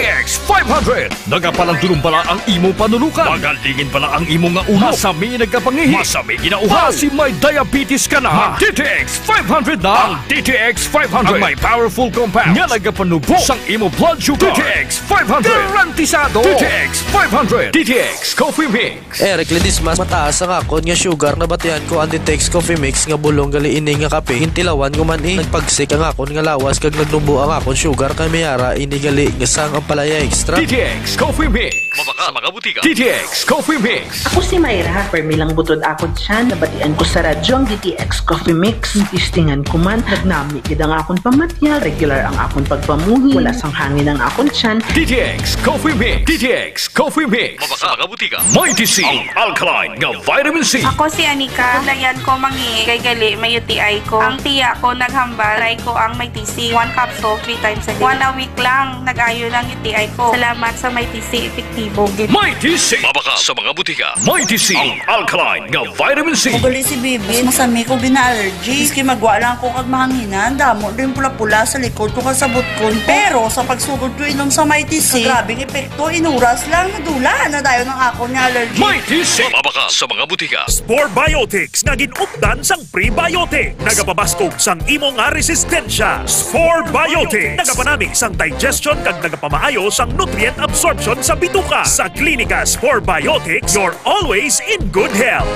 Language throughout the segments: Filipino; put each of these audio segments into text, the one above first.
X500 nagapalandulong pala ang imo panulukan. Magalingin pala ang imo nga ulo. Masami nagkapangihi. Masami ginauhaw. Kasi may diabetes ka na. DTX 500 na. Ang DTX 500 ang may powerful compounds nga nagapanubo sang imo blood sugar. DTX 500 garantisado. DTX 500 DTX Coffee Mix. Eric Ledismas mataas ang akon nga sugar na batihan ko ang DTX Coffee Mix nga bulong gali ini nga kape. Hintilawan ko man nagpagsik ang akon nga lawas kag nagnubo ang akon sugar kay mayara ini gali nga sang palaya extra. DTX Coffee Mix. Mabaka mga butika. DTX Coffee Mix. Ako si Mayra. Permilang butod ako siya. Nabatian ko sa radyo ang DTX Coffee Mix. Tistingan ko man. Nagnami gid ang akon pamatyag. Regular ang akon pagpamuhi. Wala sang hangin ang akon tiyan. DTX Coffee Mix. DTX Coffee Mix. Mabaka mga butika. Mighty C. Ang alkaline nga vitamin C. Ako si Anika. Kulayan ko mangi. Kay gali may UTI ko. Ang tiya ko naghambal. Try ko ang may TC. 1 capsule 3 times a day. 1 a week lang. Nag-ayo ng UTI ko. Salamat sa may TC epektibo. Mighty C. Mabaka sa mga butika. Mighty C. Ang alkaline nga vitamin C. Magali si Bibi. Masami ko bina-allergy. Iski magwa lang ko kag mahanginan. Damo din pula-pula sa likod ko kasabot ko. Pero sa pagsugod ko inom sa Mighty C, grabing epekto. Inuras lang nadula na dayon ng ako ni allergy. Mighty C. Mabaka sa mga butika. Spore Biotics nga ginupdan sang prebiotic. Nagapabaskog sang imo nga resistensya. Spore Biotics. Nagapanami sang digestion kag nagapamaayo sang nutrient absorption sa bituka. Sa Klinika Spore Biotics, you're always in good health.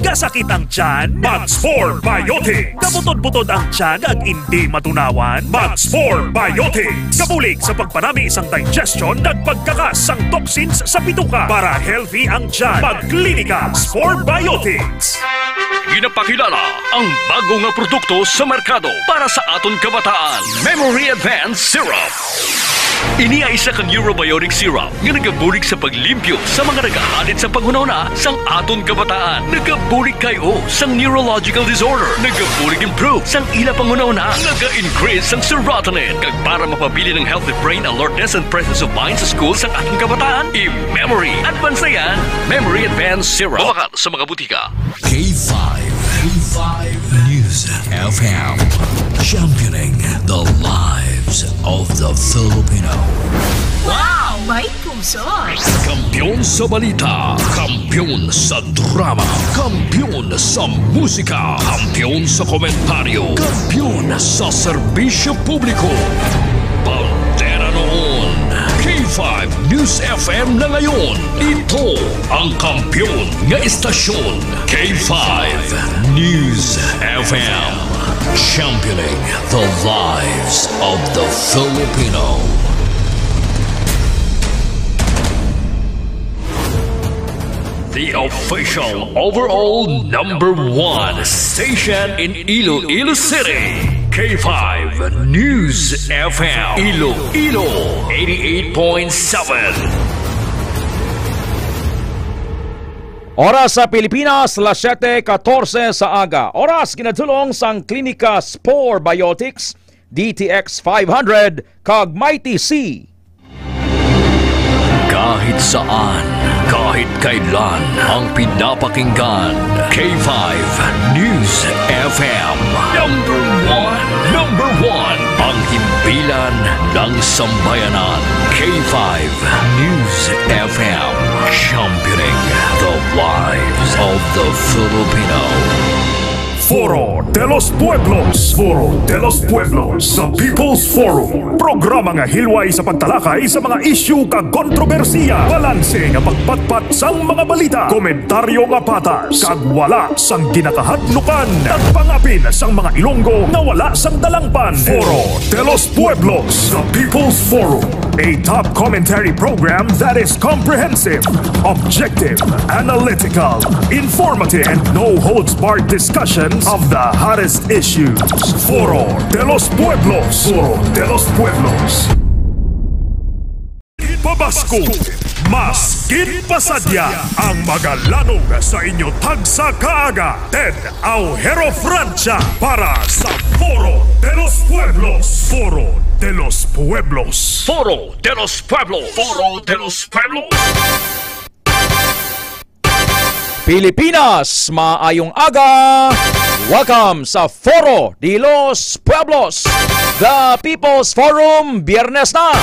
Kasakit ang tiyan, mag-Spore Biotics. Kabutod-butod ang tiyan at hindi matunawan, mag-Spore Biotics. Kabulig sa pagpanami isang digestion at pagkakas sang toxins sa bituka para healthy ang tiyan. Mag-Klinika Spore Biotics. Ginapakilala ang bago nga produkto sa merkado para sa aton kabataan. Memory Advanced Syrup. Ini ay isa kang Eurobiotic syrup nga nagabulig sa paglimpyo sa mga nagahalit sa panghunahuna sang aton kabataan. Nagabulig kayo sang neurological disorder. Nagabulig improve sang ila panghunahuna. Naga-increase sang serotonin. Kag para mapabili ng healthy brain alertness and presence of mind sa school sang ating kabataan, i-Memory Advanced na yan. Memory Advanced Syrup. Mabakal sa mga butika. K5 News FM, championing the lives of the Filipino. Wow! May puso! Kampiyon sa balita, kampiyon sa drama, kampiyon sa musika, kampiyon sa komentaryo, kampiyon sa serbisyo publiko. Pantera noon, K5 News FM na ngayon. Ito ang kampiyon nga istasyon. K5 News FM, championing the lives of the Filipino. The official overall #1 station in Iloilo City. K5 News FM. Iloilo 88.7. Oras sa Pilipinas, 7:14 sa aga. Oras ginatulong sang Klinika Spore Biotics, DTX 500, kag Mighty C. Kahit saan, kahit kailan, ang pinapakinggan. K5 News FM. Number one, ang himpilan ng sambayanan. K5 News FM, championing the lives of the Filipino. Foro de los Pueblos. Foro de los Pueblos sa People's Forum. Programa nga hilway sa pagtalakay sa mga isyu kag kontrobersiya. Balanse nga pagpatpat sang mga balita. Komentaryo nga patas. Kag wala sang ginakahadlukan. Nagpangapin sang mga Ilonggo nga wala sang dalangpan. Foro de los Pueblos sa People's Forum. A top commentary program that is comprehensive, objective, analytical, informative, and no-holds-barred discussions of the hottest issues. Foro de los Pueblos. Foro de los Pueblos. Pabasko, mas ginpasadya ang magalanog sa inyo tagsa kaaga. Ted Aujero Francia para sa Foro de los Pueblos. Foro de los Pueblos. Foro de los Pueblos. Foro de los Pueblos. Pilipinas, maayong aga! Welcome sa Foro de los Pueblos, the People's Forum, Biyernes na!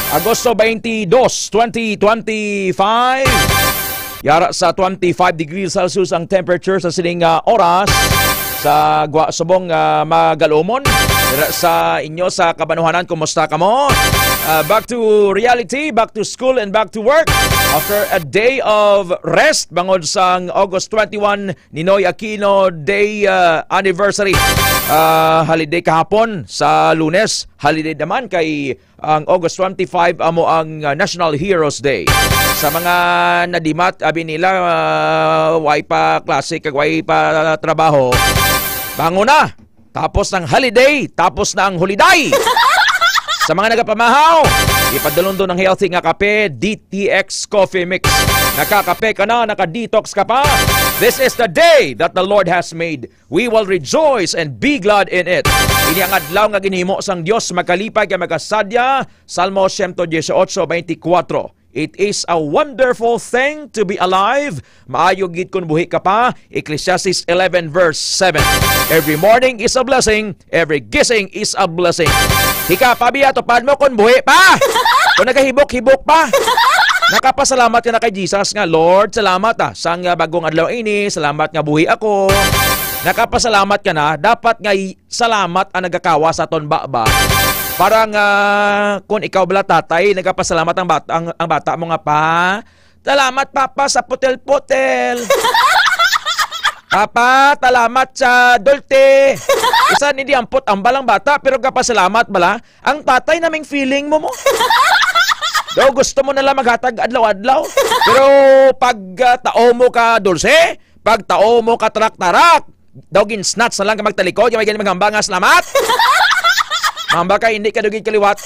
Agosto 22, 2025. Yara sa 25 degrees Celsius ang temperature sa sining oras sa Subong Magalumon. Yara sa inyo sa Kabanuhanan, kumusta ka mo? Back to reality, back to school and back to work. After a day of rest, bangod sang August 21, Ninoy Aquino Day anniversary. Holiday kahapon sa Lunes. Holiday naman kay ang August 25 amo ang National Heroes Day. Sa mga nadimat, abi nila way pa klase kag way pa trabaho. Bango na. Tapos ng holiday, tapos na ang holiday. Sa mga nagapamahaw, ipadalon doon ng healthy nga kape, DTX Coffee Mix. Nakakape ka na, naka-detox ka pa. This is the day that the Lord has made. We will rejoice and be glad in it. Ini ang adlaw nga ginhimo sang Dios makalipay kay magasadya. Salmo 118:24. It is a wonderful thing to be alive. Maayo gid kun buhi ka pa. Ecclesiastes 11 verse 7. Every morning is a blessing. Every gising is a blessing. Hika pa biya, tupad mo kun buhi pa. Kung nagahibok-hibok pa. Nakapasalamat ka na kay Jesus nga, Lord, salamat sang bagong adlaw ini. Salamat nga buhi ako. Nakapasalamat ka na. Dapat nga salamat ang nagakawa sa aton baba. Parang kung ikaw bala tatay, nagpasalamat ang bata mo nga pa. Salamat papa sa putel-putel. Papa, salamat sa dolte. Isa hindi ampot ang balang bata pero kapasalamat bala. Ang tatay naming feeling mo. Daw gusto mo nalang maghatag adlaw-adlaw. Pero pag tao mo ka dulce, pag tao mo ka tarak-tarak, daw gin-snatch na lang ka magtalikod, yung may ganyan maghamba nga salamat. Mamba ka, hindi ka dugid kaliwat.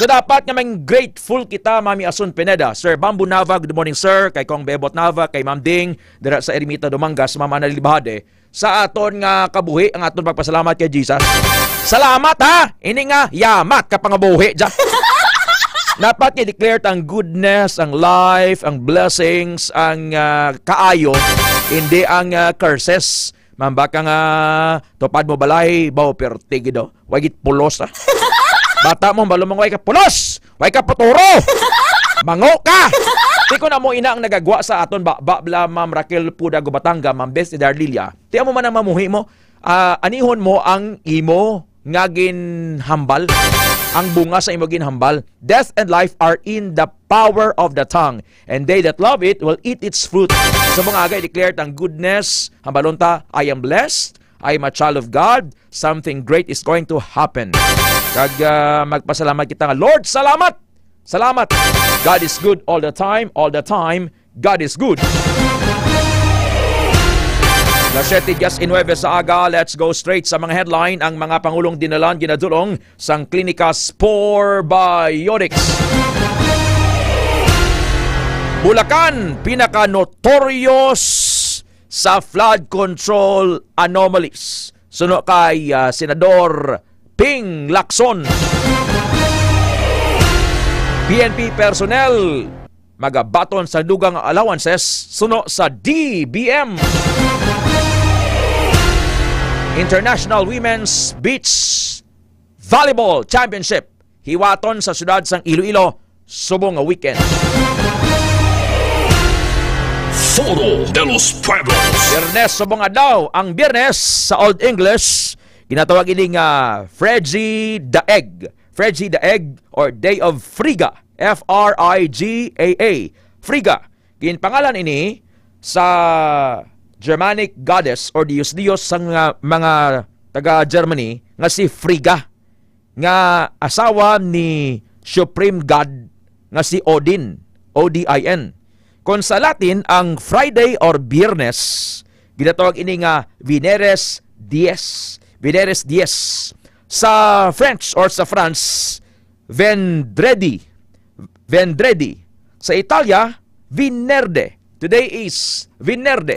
So dapat nga may grateful kita, Mami Asun Pineda. Sir Bambu Nava, good morning sir. Kay Kong Bebot Nava, kay Ma'am Ding, dira sa Ermita Dumangas, Ma'am Annalyn Bahade. Sa aton nga kabuhi, ang aton pagpasalamat kay Jesus. Salamat ha! Ini nga, yamat ka pangabuhi dyan. Dapat i-declare ang goodness, ang life, ang blessings, ang kaayo, hindi ang curses. Mamba ka nga, tupad mo balay, bawo pertig do. Wagit pulos ha. Bata mo, balo mong way ka pulos! Way ka puturo! Mango ka! Di ko na mo ina ang nagagwa sa aton babla, Ma'am Raquel Puda Gubatanga, Ma'am Bess Darlilia. Tiyan mo man ang mamuhi mo. Anihon mo ang imo ngagin hambal. Ang bunga sa imo ginhambal. Death and life are in the power of the tongue, and they that love it will eat its fruit. Sa mga agay, declared ang goodness. Hambalonta, I am blessed. I am a child of God. Something great is going to happen. Kag magpasalamat kita nga, Lord, salamat! Salamat! God is good all the time. All the time, God is good. Naseti just in Nueve sa aga, let's go straight sa mga headline. Ang mga pangulong dinalan ginadulong sang Klinika Spore Biotics. Bulacan, pinaka-notorious sa flood control anomalies. Suno kay Senador Ping Lacson. PNP personnel magabaton sa dugang allowances suno sa DBM. International Women's Beach Volleyball Championship hiwaton sa siyudad sang Iloilo subong nga weekend. Foro de los Pueblos. Biyernes subong adlaw, ang Biyernes sa Old English ginatawag ini nga Fregi the Egg. Fregi the Egg or Day of Friga. F-R-I-G-A-A. Friga. Ginpangalan ini sa Germanic goddess or Diyos sang mga taga-Germany nga si Frigga nga asawa ni Supreme God nga si Odin, O-D-I-N. Kung sa Latin, ang Friday or Biyernes, ginatawag ini nga Veneres Dies. Veneres Dies. Sa French or sa France, Vendredi. Vendredi. Sa Italia, Venerde. Today is Venerde.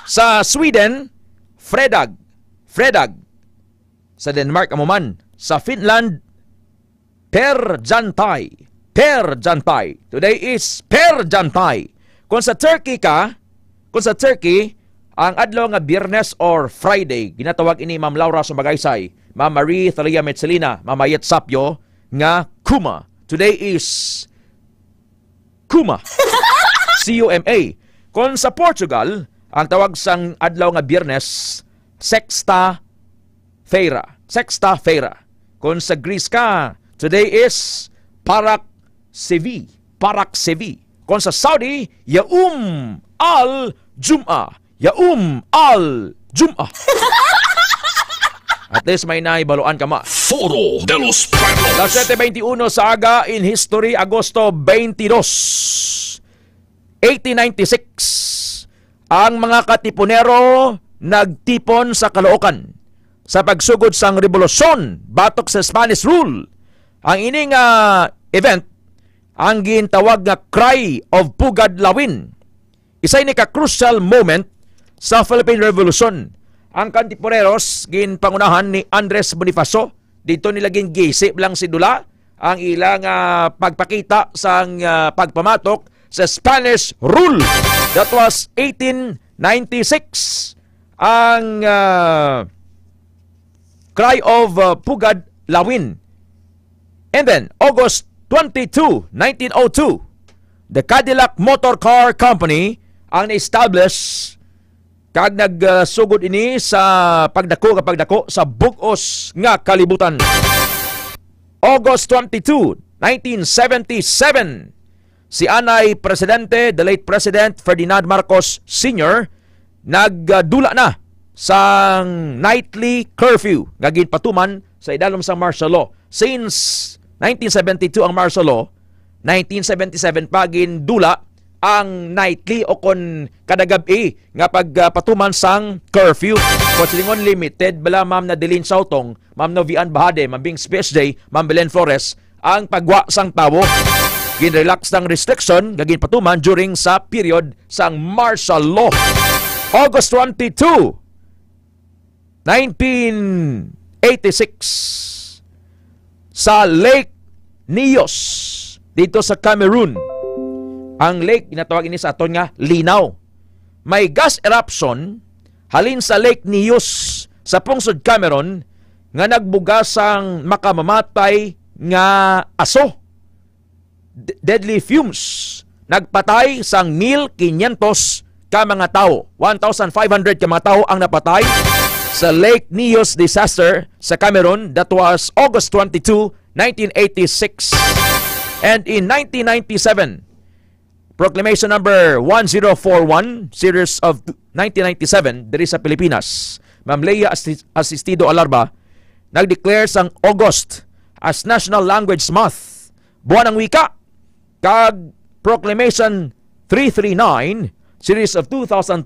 Sa Sweden, Fredag. Fredag. Sa Denmark, amuman. Sa Finland, Perjantai. Perjantai. Today is Perjantai. Kung sa Turkey ka, ang adlaw nga Biyernes or Friday, ginatawag ini Ma'am Laura Sumagaysay, Ma'am Marie Thalia Metzelina, Ma'am Ayet Sapyo, nga Kuma. Today is Kuma. C-U-M-A. Kung sa Portugal, ang tawag sang adlaw nga Biyernes, Sexta Feira. Sexta Feira. Kung sa Greece ka, today is Parak Sevi. Parak Sevi. Kung sa Saudi, Yaum al-Jum'ah. Yaum al-Jum'ah. At least may naibaloan ka ma. Foro de los Pueblos. Las 7:21 sa aga in history, Agosto 22, 1896. Ang mga katipunero nagtipon sa Caloocan sa pagsugod sang revolusyon batok sa Spanish rule. Ang ining event ang gintawag nga Cry of Pugad Lawin. Isa ni ka-crucial moment sa Philippine Revolution. Ang kantipuneros ginpangunahan ni Andres Bonifacio. Dito nila gisip lang si Dula ang ilang pagpakita sa pagpamatok sa Spanish rule. That was 1896. Ang Cry of Pugad Lawin. And then, August 22, 1902, the Cadillac Motor Car Company ang na-establish kag nagsugod ini sa pagdako sa bug-os nga kalibutan. August 22, 1977, si anay presidente, the late President Ferdinand Marcos Sr., nagdula na sa nightly curfew nga ginpatuman sa idalom sa martial law. Since 1972 ang martial law, 1977 pa gindula ang nightly o kon kadagabi nga pagpatuman sang curfew. Kung limited, bala Ma'am Nadeline Sautong, Ma'am Novian Bahade, Ma'am Bing Space Day, Ma'am Belen Flores, ang pagwa sang tawo. Ginrelax ng restriction, gagin patuman during sa period sang martial law. August 22, 1986, sa Lake Nios, dito sa Cameroon. Ang lake, ginatawag ini sa aton nga linaw. May gas eruption halin sa Lake Nios sa pungsod Cameroon nga nagbugasang makamamatay nga aso. Deadly fumes. Nagpatay sang 1,500 ka mga tao. 1,500 ka mga tao ang napatay sa Lake Nios disaster sa Cameroon. That was August 22, 1986. And in 1997, Proclamation number 1041, series of 1997, diri sa Pilipinas, Ma'am Leia Asistido Alarba, nag-declare sang August as National Language Month, buwan ng wika, kag Proclamation 339, series of 2012,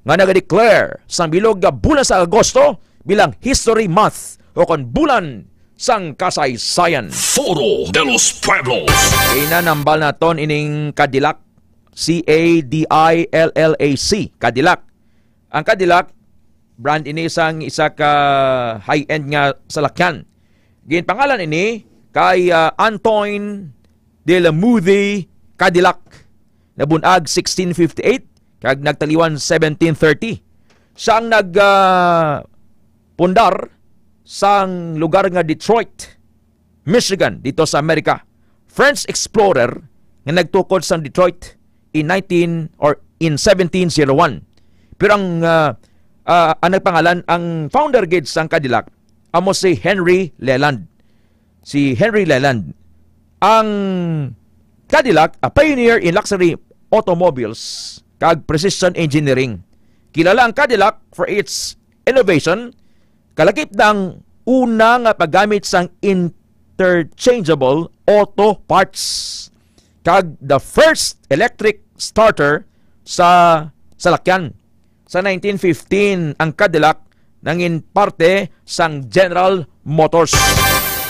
nga nag-declare sang bilog nga bulan sa Agosto bilang History Month o kon bulan sang kasaysayan. Foro de los Pueblos. Inanambal naton ining Cadillac, C-A-D-I-L-L-A-C, Cadillac. Ang Cadillac, brand ini sang isa ka high-end nga salakyan. Ginpangalan ini kay Antoine de la Moudy Cadillac. Nabunag 1658, kag nagtaliwan 1730. Siyang pundar sang lugar nga Detroit, Michigan, dito sa Amerika. French explorer nga nagtukod sa Detroit in 1701. Pero ang nagpangalan, ang founder gid sang Cadillac, amo si Henry Leland. Si Henry Leland. Ang Cadillac, a pioneer in luxury automobiles kag precision engineering. Kilala ang Cadillac for its innovation, kalakip ng una nga paggamit sang interchangeable auto parts, kag the first electric starter sa salakyan. Sa 1915, ang Cadillac nangin parte sang General Motors.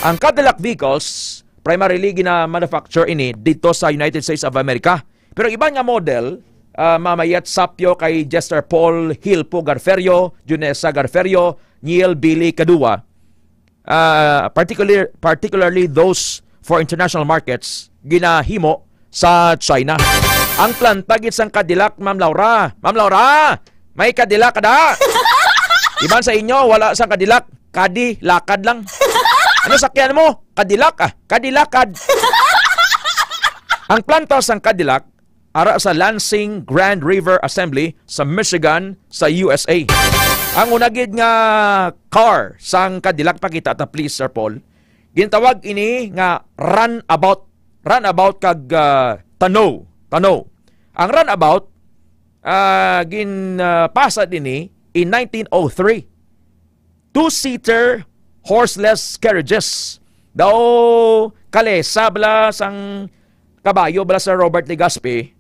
Ang Cadillac vehicles primarily gina-manufacture ini dito sa United States of America. Pero iba nga model, mamayat sapyo kay Jester Paul Hilpo Garferio, Junesa Garferio, Neil Billy Kadua, particularly those for international markets, ginahimo sa China. Ang plantagit sang Cadillac, Ma'am Laura, may Cadillac kada. Iban sa inyo, wala sang Cadillac, kadi, lakad lang. Ano sakyan mo? Cadillac ah. Cadillacad. Ang planta sang Cadillac ara sa Lansing Grand River Assembly sa Michigan sa USA. Ang unagid nga car sang Cadillac pakita ta please Sir Paul. Gintawag ini nga runabout. Runabout kag tanaw. Ang runabout ginpasa ini in 1903. Two-seater horseless carriages. Daw kalesa bala sang kabayo bala sa Robert Legazpi,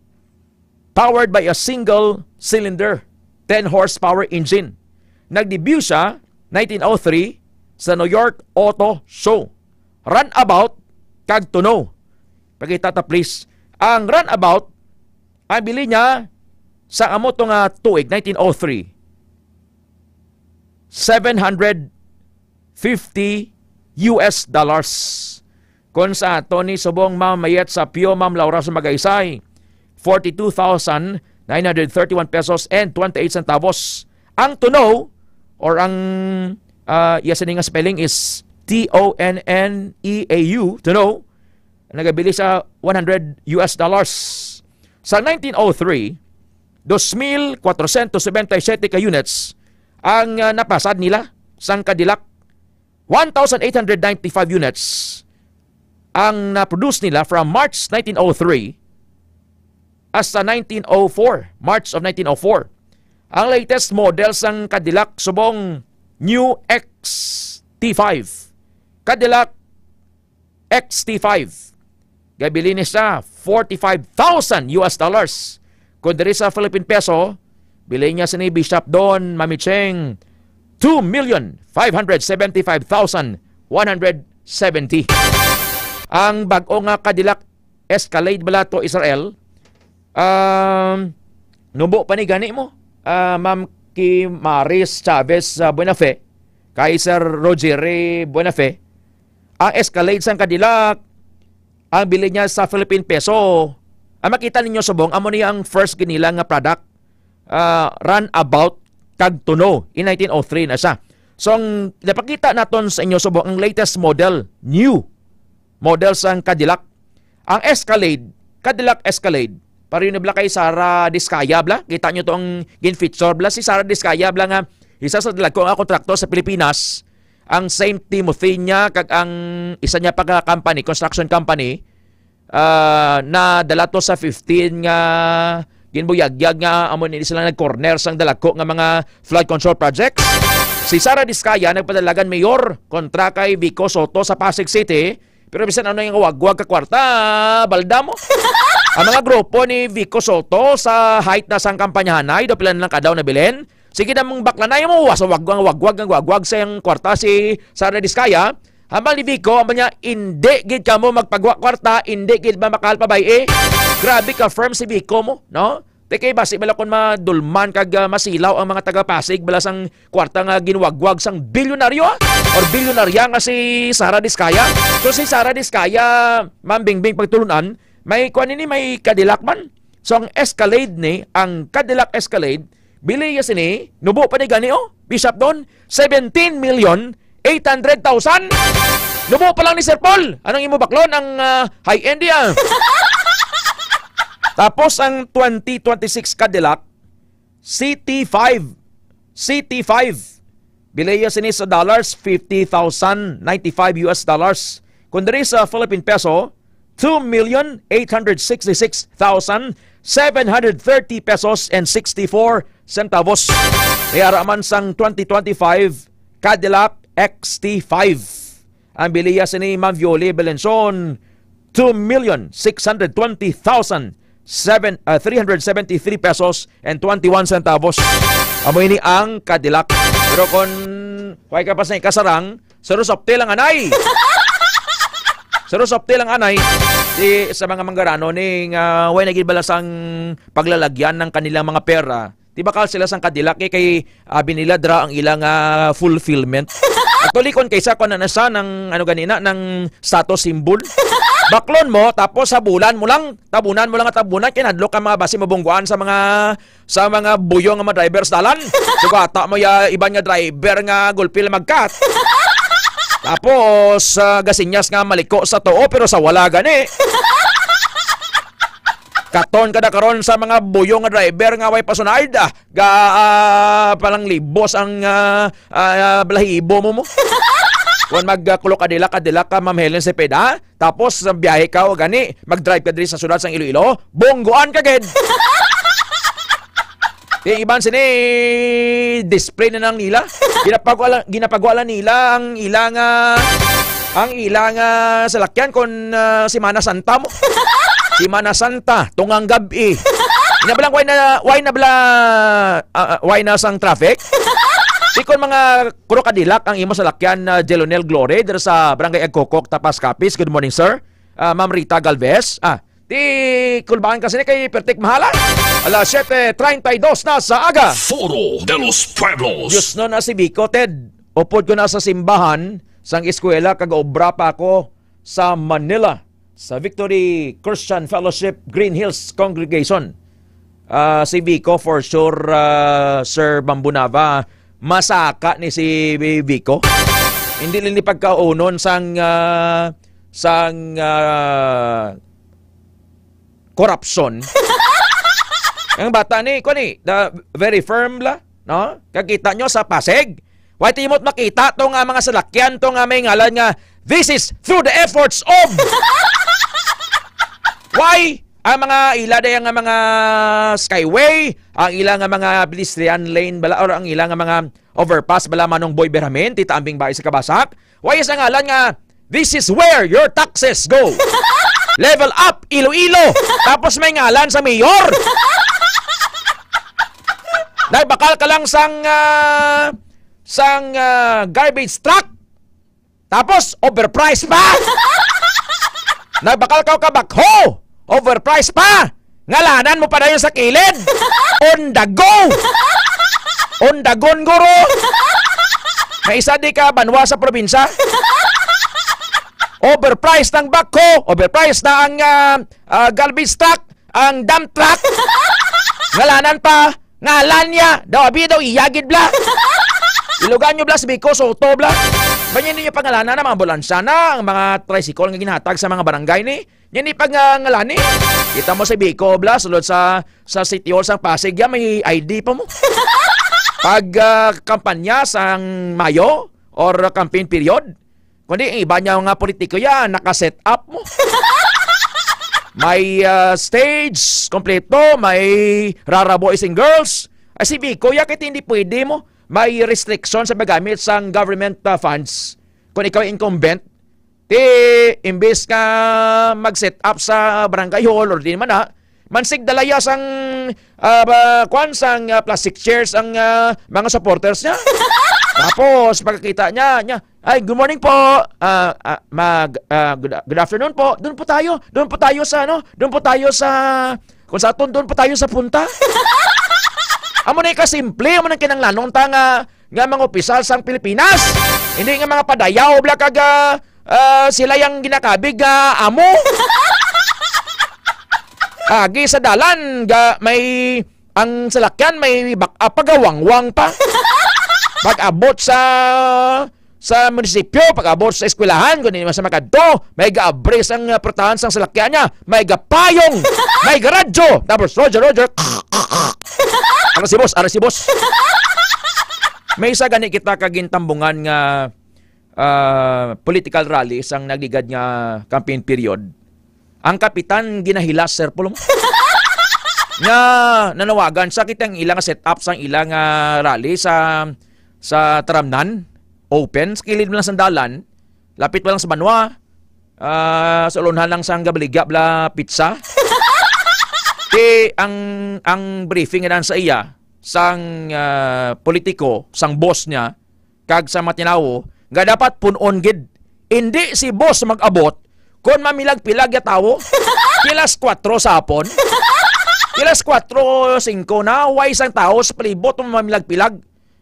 powered by a single cylinder 10 horsepower engine. Nag-debut siya 1903 sa New York Auto Show. Runabout kag tuno. Pakita ta please. Ang runabout ang bili niya sa amo to nga tuig 1903. $750 Kung sa ato ni subong mamayat sa Pio Ma'am Laura sa Magaysay, 42,931 pesos and 28 centavos. Ang tuno or ang yasin nga spelling is TONNEAU, tuno, nagabili sa $100. Sa 1903, 2,477 ka units ang napasad nila sang Cadillac. 1,895 units ang na-produce nila from March 1903 hasta 1904, March of 1904. Ang latest model sang Cadillac subong New XT5. Cadillac XT5. Gabili ni siya $45,000. Kung diri sa Philippine peso, bili niya sa Navy Shop doon, Mamicheng, 2,575,170. Ang bago nga Cadillac Escalade bala to Israel, nubo pa ni gani mo, Ma'am Ki Maris Chavez Buenafe, kay Sir Roger Buenafe, ang Escalade sang Cadillac, ang bili niya sa Philippine peso, ang makita ninyo subong, amo niya ang first ginila nga product, runabout kag tuno in 1903 na siya. So ang napakita naton sa inyo subong ang latest model, new model sang Cadillac. Ang Escalade, Cadillac Escalade, pareho bla kay Sara Diskaya bla. Kita nyo to ang gin-feature bla si Sara Diskaya bla nga isa sa dalagko nga kontraktor sa Pilipinas. Ang St. Timothy niya kag ang isa niya pa company, construction company, na dala to sa 15 nga ginbuyagyag nga amo ni sila nag-corner sang dalagko nga mga flood control projects. Si Sara Diskaya nagpadalagan mayor kontra kay Vico Soto sa Pasig City, pero bisan ano yung wagwag ka kwarta, balda mo. Ang mga grupo ni Vico Soto sa height na sang kampanyahanay, do pilan lang kadaw na bilin. Sige na mong baklanay mo, sa wagwag sa yung kwarta si Sara Diskaya. Habang ni Vico, ang niya, hindi gid ka mo magpagwa kwarta, hindi gid ba makahal pa bay Grabe ka firm si Vico mo, no? Tekay basi bala kon madulman kag masilaw ang mga taga-Pasig bala sang kwarta nga ginwagwag sang bilyonaryo or bilyonarya nga si Sara Diskaya. So si Sara Diskaya, Ma'am Bingbing pagtulunan, may kuan ni may Cadillac man. So ang Escalade ni, ang Cadillac Escalade, bili ya sini, nubo pa ni gani Bishop Don, 17,800,000. Nubo pa lang ni Sir Paul. Anong imo baklon ang high-end yan? Tapos ang 2026 Cadillac CT5. Bili ya sini sa dollars, $50,095. Kung diri sa Philippine peso, 2,866,730 pesos and 64 centavos. Kaya man sang 2025 Cadillac XT5. Ang biliya ni Ma'am Violi Belenson, 2,620,373 pesos and 21 centavos. Amo ini ang Cadillac. Pero kung huwag ka pa sa ikasarang, sarusopte lang anay. Sarusopte lang anay. Sa mga manggarano ning way nagibalasang paglalagyan ng kanilang mga pera. Di ba sila sang Cadillac kay binila dra ang ilang fulfillment. Actually kon kaysa kon na sa ng ano ganina ng status symbol. Baklon mo tapos tabunan mo lang kinadlo ka mga basi mabungguan sa mga buyong nga mga drivers dalan. Sugata mo ya iban nga driver nga gulpil magkat. Tapos gasinyas nga maliko sa tuo pero sa wala gani. Katon kada karon sa mga buyong nga driver nga way pasunayad palang libos ang balahibo mo. Kung magkulok kadila ka Ma'am Helen Cepeda, tapos biyahe ka o gani, mag-drive ka diri sa syudad sang Iloilo, bonggoan ka gid. Iban sini display na nang nila. Ginapagwala nila ang ilang salakyan kon Semana Santa mo. Semana Santa tungang gabi. Inabalang why na sang traffic. Ikon mga krokodilak ang imo salakyan na Jelonel Glory dito sa Barangay Agkokok, Tapas Capiz. Good morning, sir. Ma'am Rita Galvez. Di kulbaan kasi kay Pertik Mahala. Alas 7:32 na sa aga. Foro de los Pueblos. Diyos no na si Biko, Ted. Upod ko na sa simbahan sang eskwela kag-obra pa ako sa Manila sa Victory Christian Fellowship Green Hills Congregation. Si Biko for sure, Sir Bambunava, masaka ni si Biko. Hindi lini pagkaunon sang corruption. Ang bata ni very firm la, no? Kakita nyo sa Pasig. Why timot makita tong mga salakyan tong may ngalan nga this is through the efforts of. Why? Ang mga ila day ang mga skyway, ang ilang mga pedestrian lane bala or ang ilang mga overpass bala manong Boy Berhamen, Tita Ambing Bahay sa Kabasak. Why is ang ngalan nga this is where your taxes go. Level up Iloilo. Tapos may ngalan sa mayor. Nagbakal ka lang sang garbage truck. Tapos overpriced pa. Nagbakal ka bakho. Overpriced pa. Ngalanan mo pa na yun sa kilid. On the go. On the gon guro. May isa di ka banwa sa probinsya. Overpriced ng bakho. Overpriced na ang garbage truck. Ang dump truck. Ngalanan pa. Ngalan niya. Daw abi daw iyagid bla. Ilugan nyo bla si Biko Soto bla. Banyan ninyo pangalanan ng mga ambulansya na ang mga tricycle nga ginhatag sa mga barangay ni. Yan ni pangalani. Kita mo si Biko bla sulod sa City Hall sa Pasig ya, may ID pa mo. Pag kampanya sang Mayo or campaign period, kundi ang iba niya nga politiko yan nakaset up mo. May stage kompleto, may Rara Boys and Girls. Ay si Biko ya kahit hindi pwede mo. May restriction sa paggamit sang government funds. Kung ikaw incumbent, imbes ka mag-set up sa barangay hall or di man mansig dalaya sang sang plastic chairs ang mga supporters niya. Tapos pagkakita niya, ay good morning po. Good afternoon po. Doon po tayo sa punta. Amo na kasimple, amo nang kinanglanong nga mga opisyal sang Pilipinas. Hindi nga mga padayaw bla kag sila yang ginakabig amo. Agi sa dalan may ang salakyan may pagawangwang pa. Pag-abot sa munisipyo, pag-abot sa eskwelahan, kung hindi naman sa makadto, may ga-abres ang portahan sang salakyan niya, may gapayong, may garadyo. Tapos Roger. Aras si boss. May isa gani kita kagintambungan nga political rally sang nagligad nga campaign period. Ang kapitan ginahilas Sir Pulong. Nga nanawagan sa kitang ilang setup sang ilang rally sa Taramnan, open, skilid mo lang sandalan, lapit mo lang sa Banwa, sa ulunhan lang sang gabaligya bla pizza. Ang briefing nga sa iya sang politiko, sang boss niya, kag sa matinawo, nga dapat punon gid. Hindi si boss mag-abot kung mamilag-pilag ya tawo. Kilas 4 sa hapon. Kilas 4-5 na, way isang tao sa palibot mo mamilag-pilag.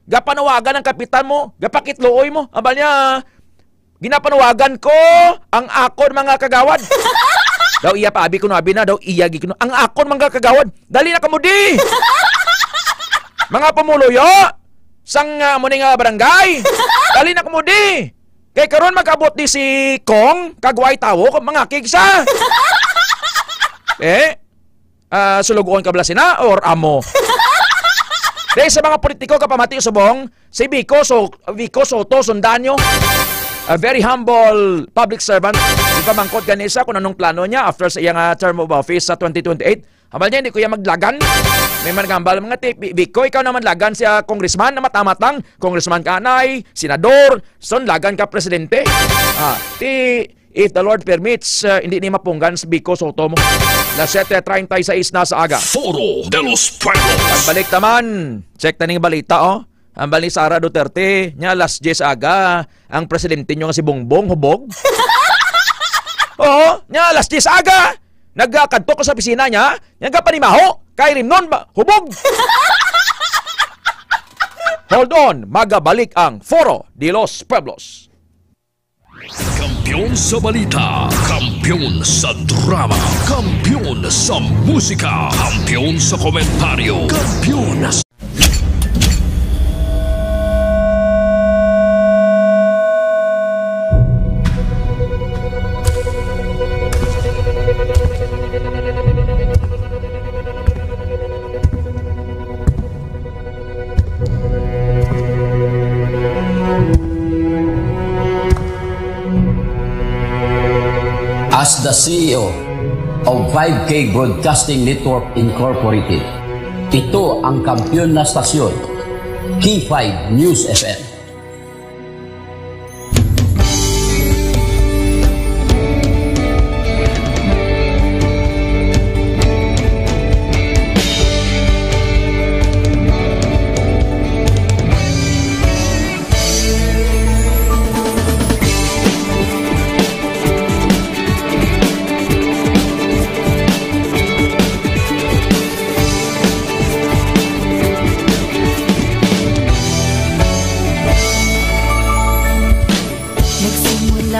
Gapanawagan ang kapitan mo, gapakitluoy mo. Aba niya, ginapanawagan ko ang akon mga kagawad. Daw iya pa, abi ko na, daw iya gikuno. Ang akon mga kagawad, dali na kamudi. Mga pamuluyo, sang muning barangay, dali na kamudi. Kay karon magabot di si Kong kagway tawo kung mga kigsa. Sulugoon ka bala sina or amo? Dahil sa mga politiko kapamati subong, si Vico Soto Sundanyo, a very humble public servant. Ipamangkot ganisa kung anong plano niya after sa iyang term of office sa 2028. Habal niya, hindi ko yan maglagan. May managambal mga Vico, ikaw naman lagan siya congressman na matamatang, congressman kanay, senador, son lagan ka presidente. If the Lord permits, hindi ni mapunggan si Vico Soto mo. Las 7:36 na sa aga. Foro de los Pueblos. Pagbalik naman, check na ning balita Ang bali Sara Duterte, nya last 10 aga, ang presidente nyo nga si Bongbong hubog. Oo, nya last 10 aga, nagkadto ko sa pisina niya, nya ka panimaho, kay rimnon ba, hubog. Hold on, magabalik ang Foro de los Pueblos. Kampiyon sa balita, kampiyon sa drama, kampiyon sa musika, kampiyon sa komentaryo, kampiyon sa... As the CEO of 5K Broadcasting Network Incorporated, ito ang kampiyon na stasyon, K5 News FM.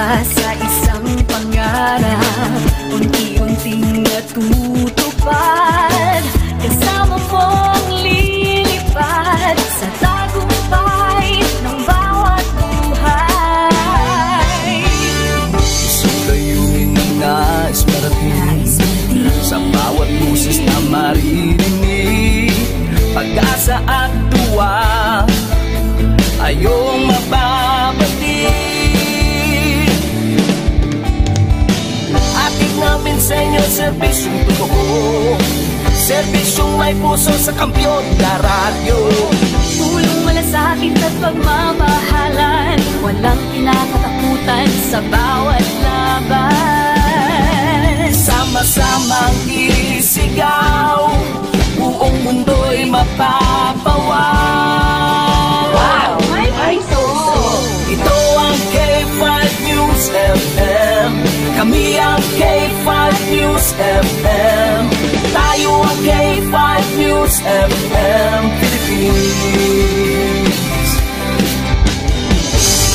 Sa isang pangarap, unti-unting natutupad, kasama mong lilipad sa tagumpay ng bawat buhay. Gusto kayong ininais marating sa bawat boses na maririnig, pag-asa at tuwa ayong mababati. Namin sa inyo, serbisyong totoo, serbisyong may puso sa kampiyon na radyo. Tulong malasakit at pagmamahalan, walang kinakatakutan sa bawat laban. Sama-samang isigaw, buong mundo'y mapapawaw. Wow! May puso! Ito ang K5 News FM. Kami ang K5 News FM. Tayo ang K5 News FM Philippines.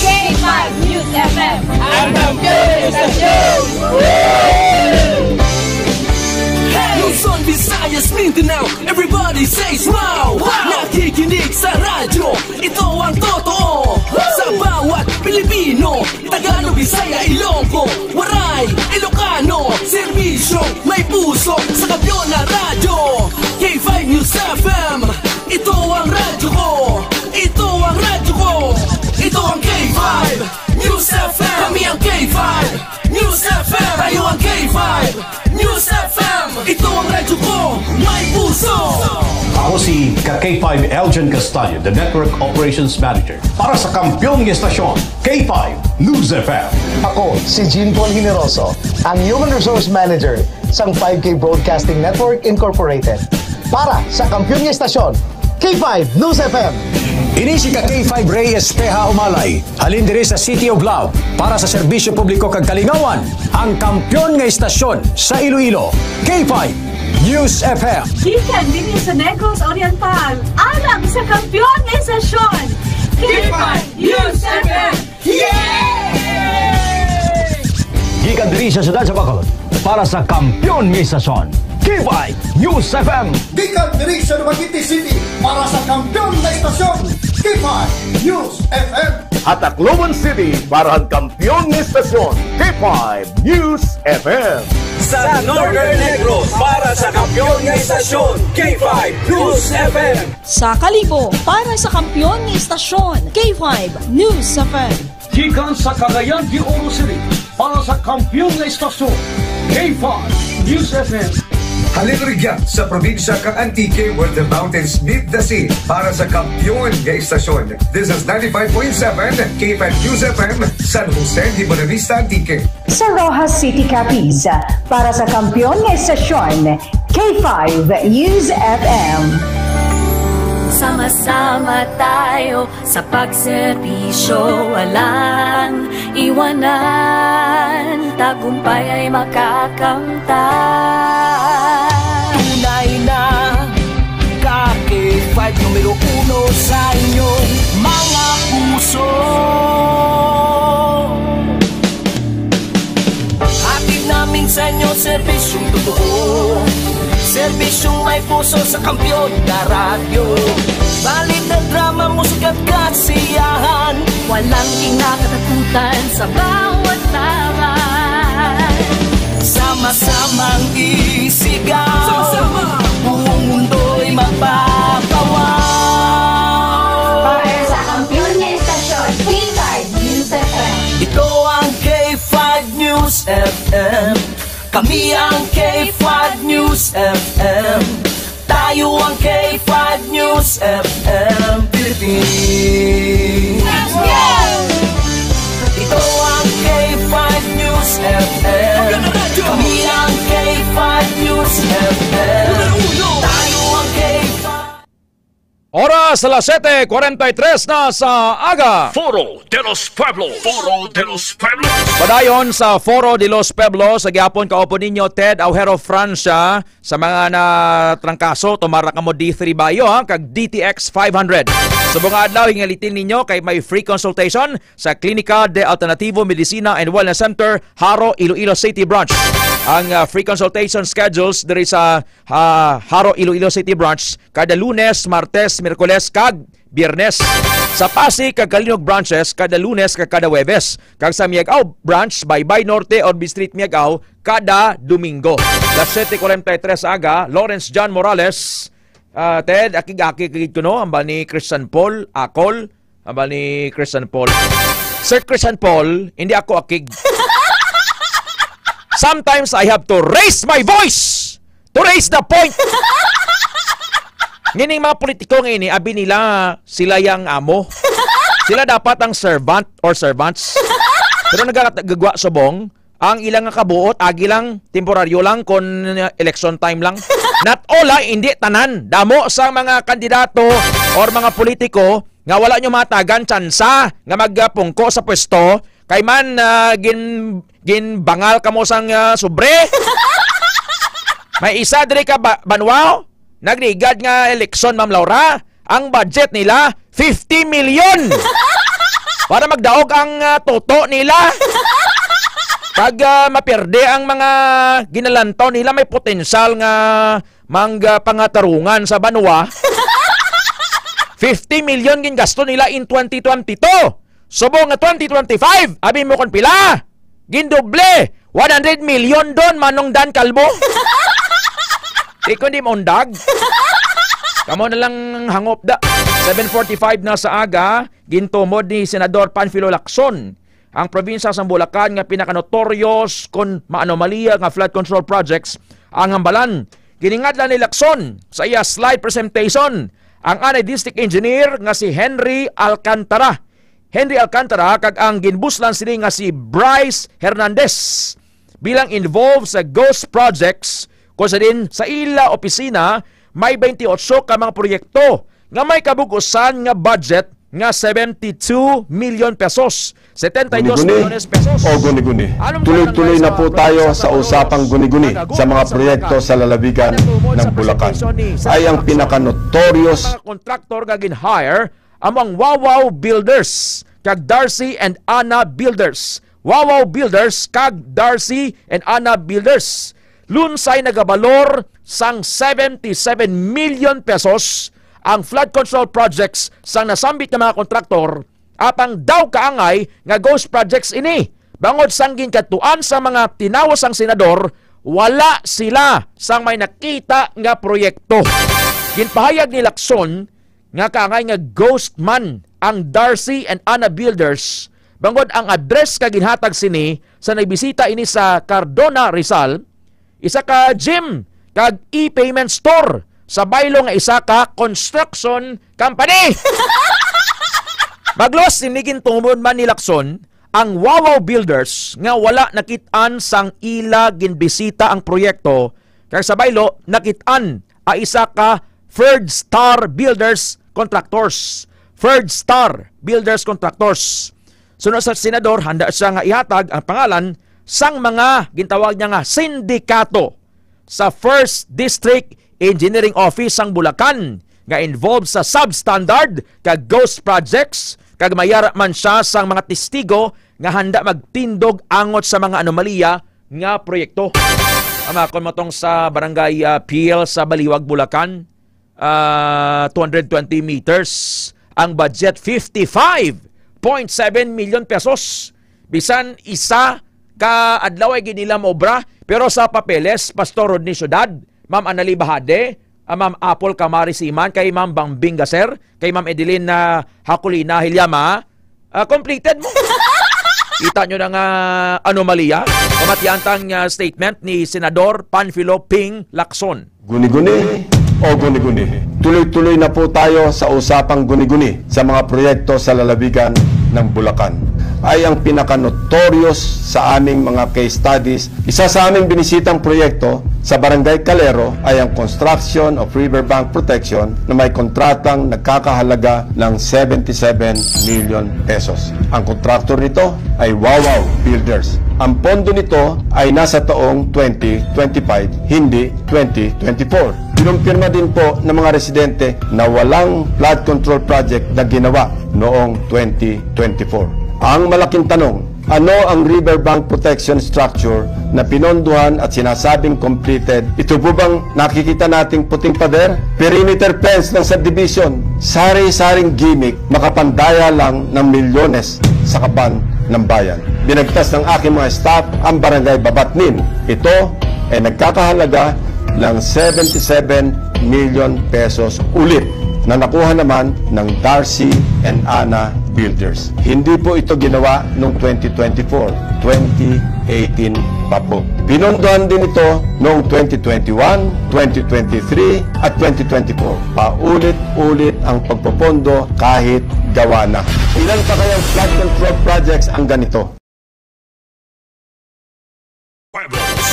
K5 News FM. Ang kampiyon sa news! Luzon, Visayas, Mindanao, everybody says wow! Nakikinig sa radyo, ito ang totoo. Sa bawat Pilipino, Tagalog, Bisaya, Ilonggo, Waray, Ilocano, serbisyo, may puso sa kampiyon na radyo. K5 News FM, ito ang radyo ko. Ito ang radyo ko. Ito ang K5 News FM. Kami ang K5 News FM. Tayo ang K5 News FM. Ito ang radyo ko, may puso. Ako si K5 Eljan Castaño, the Network Operations Manager para sa kampyong estasyon, K5 News FM. Ako si Jean Paul Generoso, ang Human Resource Manager sa 5K Broadcasting Network Incorporated para sa kampyong estasyon, K5 News FM. Ini si K5 Reyes Peha Umalay, halin diri sa City of Love para sa serbisyo publiko kag kalingawan, ang kampyon nga estasyon sa Iloilo, K5 News FM. Gikan din sa Negros Oriental, alang sa kampyon nga estasyon, K5 News FM. Gikan diri sa siyudad sa Bacolod para sa kampyon nga estasyon, K5 News FM. Gikan diri sa Dumaguete City para sa kampyon na estasyon, K5 News FM. At Tacloban City para ang kampyon ng istasyon K5 News FM. Sa Northern Negros para sa kampyon ng istasyon K5 News FM. Sa Kalibo para sa kampyon ng istasyon K5 News FM. Gikan sa Cagayan de Oro City para sa kampyon ng istasyon K5 News FM. Halirigyan sa probinsya kang Antique where the mountains meet the sea para sa kampyon ng istasyon. This is 95.7 K5 News FM, San Jose de Buenavista, Antique. Sa Rojas City, Capiz para sa kampyon ng istasyon K5 News FM. Sama-sama tayo sa pagserbisyo, walang iwanan, tagumpay ay makakamtan. Tunay na K5 numero 1 sa inyong mga puso. Hatid namin sa inyo serbisyong totoo, serbisyong may puso sa kampyon na radyo. Balit na drama, musika at kasiyahan, walang kinakatakutan sa bawat laban. Sama-samang isigaw, sama-sama, buong mundo'y magpapawaw. Para sa kampyon niya istasyon, K5 News FM. Ito ang K5 News FM. Kami ang K5 News FM. Tayo ang K5 News FM Philippines. Ito ang K5 News FM. Kami ang K5 News FM. Tayo ang K5. Oras alas 7:43 na sa aga. Foro de los Pueblos. Foro de los Pueblos. Padayon sa Foro de los Pueblos, sa gihapon kaupo ninyo Ted Aujero Francia sa mga natrangkaso, tumara ka mo D3 Bayo kag DTX 500. Subong adlaw hingalitin ninyo kay may free consultation sa Klinika de Alternativo Medicina and Wellness Center, Haro, Iloilo City Branch. Ang free consultation schedules diri sa Haro, Iloilo City Branch kada Lunes, Martes, Miyerkules kag Biyernes. Sa Pasig kag Kalinog branches kada Lunes kag kada Huwebes. Kag sa Miagao branch, Baybay Norte or B Street Miagao kada Domingo. Las 7:43 aga, Lawrence John Morales. Ted, akig-akig ko no, ambal ni Christian Paul, Akol, ambal ni Christian Paul. Sir Christian Paul, hindi ako akig. Sometimes I have to raise my voice to raise the point. Ngining mga politiko ngayon, abi nila sila yang amo. Sila dapat ang servant or servants. Pero nagagwa subong, ang ilang kabuot, agi lang, temporaryo lang, kon election time lang. Not all, hindi tanan. Damo sa mga kandidato or mga politiko nga wala nyo matagan tsansa nga magpungko sa pwesto kay man ginbangal ka mo sang sobre. May isa diri ka banwaw, nagrigad nga eleksyon, Ma'am Laura, ang budget nila 50 million para magdaog ang toto nila. Pag maperde ang mga ginalantaw nila, may potensyal nga pangatarungan sa banwa. 50 million gingasto nila in 2022. Subong nga 2025, abi mo kon pila? Gindoble, 100 million don Manong Dan Calvo. Di ko di maundag. Kamo na lang hangop da. 7:45 na sa aga, gintumod ni Senador Panfilo Lacson ang probinsya sa Bulacan nga pinaka-notorious kon maanomalya nga flood control projects ang hambalan. Giningadlan ni Lacson sa iya slide presentation ang anay district engineer nga si Henry Alcantara. Henry Alcantara kag ang ginbuslan sini nga si Bryce Hernandez bilang involved sa ghost projects kung sa din sa ila opisina may 28 ka mga proyekto nga may kabugusan nga budget nga 72 million pesos. 72 milyones pesos. O guni-guni. Tuloy-tuloy na po tayo sa usapang guni-guni sa mga proyekto sa lalawigan ng Bulacan. Ay ang pinaka-notorious contractor nga gin-hire among Wawaw Builders kag Darcy and Anna Builders. Wawaw Builders kag Darcy and Anna Builders. Lunsay nagabalor sang 77 million pesos ang flood control projects sang nasambit ng mga kontraktor Apang daw kaangay nga ghost projects ini. Bangod sang ginkatuan sa mga tinawas ang senador, wala sila sang may nakita nga proyekto. Ginpahayag ni Lacson nga kaangay nga ghost man ang Darcy and Ana Builders. Bangod ang address ka ginhatag sini sa nagbisita ini sa Cardona, Rizal, isa ka gym kag e-payment store sa baylo nga isa ka construction company. Maglos sinigin tungod man ni Lacson ang Wawaw Builders nga wala nakit-an sang ila ginbisita ang proyekto kay sa baylo nakit-an a isa ka Third Star Builders Contractors. Third Star Builders Contractors. Sunod sa senador, handa siya nga ihatag ang pangalan sang mga gintawag niya nga sindikato sa First District Engineering Office sang Bulacan nga involved sa substandard kag ghost projects kag mayara man siya sang mga testigo nga handa magtindog angot sa mga anomalya nga proyekto. Amakon mo tong sa barangay PL sa Baliwag, Bulacan, 220 meters. Ang budget 55.7 million pesos. Bisan isa ka adlaw ay ginilam obra, pero sa papeles Pastor Rodney Ciudad, Ma'am Anali Bahade, Ma'am Apple Camarisiman, kay Ma'am Bangbing Gaser, kay Ma'am Edeline Hakulina Hilyama, completed mo. Kita nyo ng anomalya. Kamatiantang statement ni Senador Panfilo Ping Lacson. Guni-guni o guni-guni. Tuloy-tuloy na po tayo sa usapang guni-guni sa mga proyekto sa lalawigan ng Bulacan. Ay ang pinaka-notorious sa aming mga case studies. Isa sa aming binisitang proyekto sa Barangay Calero ay ang construction of riverbank protection na may kontratang nagkakahalaga ng 77 million pesos. Ang kontraktor nito ay Wawaw Builders. Ang pondo nito ay nasa taong 2025, hindi 2024. Kinumpirma din po ng mga residente na walang flood control project na ginawa noong 2024. Ang malaking tanong, ano ang riverbank protection structure na pinonduhan at sinasabing completed? Ito po bang nakikita nating puting pader? Perimeter fence ng subdivision, sari-saring gimmick, makapandaya lang ng milyones sa kaban ng bayan. Binagtas ng aking mga staff ang barangay Babatnin. Ito ay nagkakahalaga ng 77 million pesos ulit na nakuha naman ng Darcy and Ana Builders. Hindi po ito ginawa noong 2024, 2018 pa po. Pinondohan din ito noong 2021, 2023 at 2024. Paulit-ulit ang pagpopondo kahit gawa na. Ilan pa kayang flood control projects ang ganito?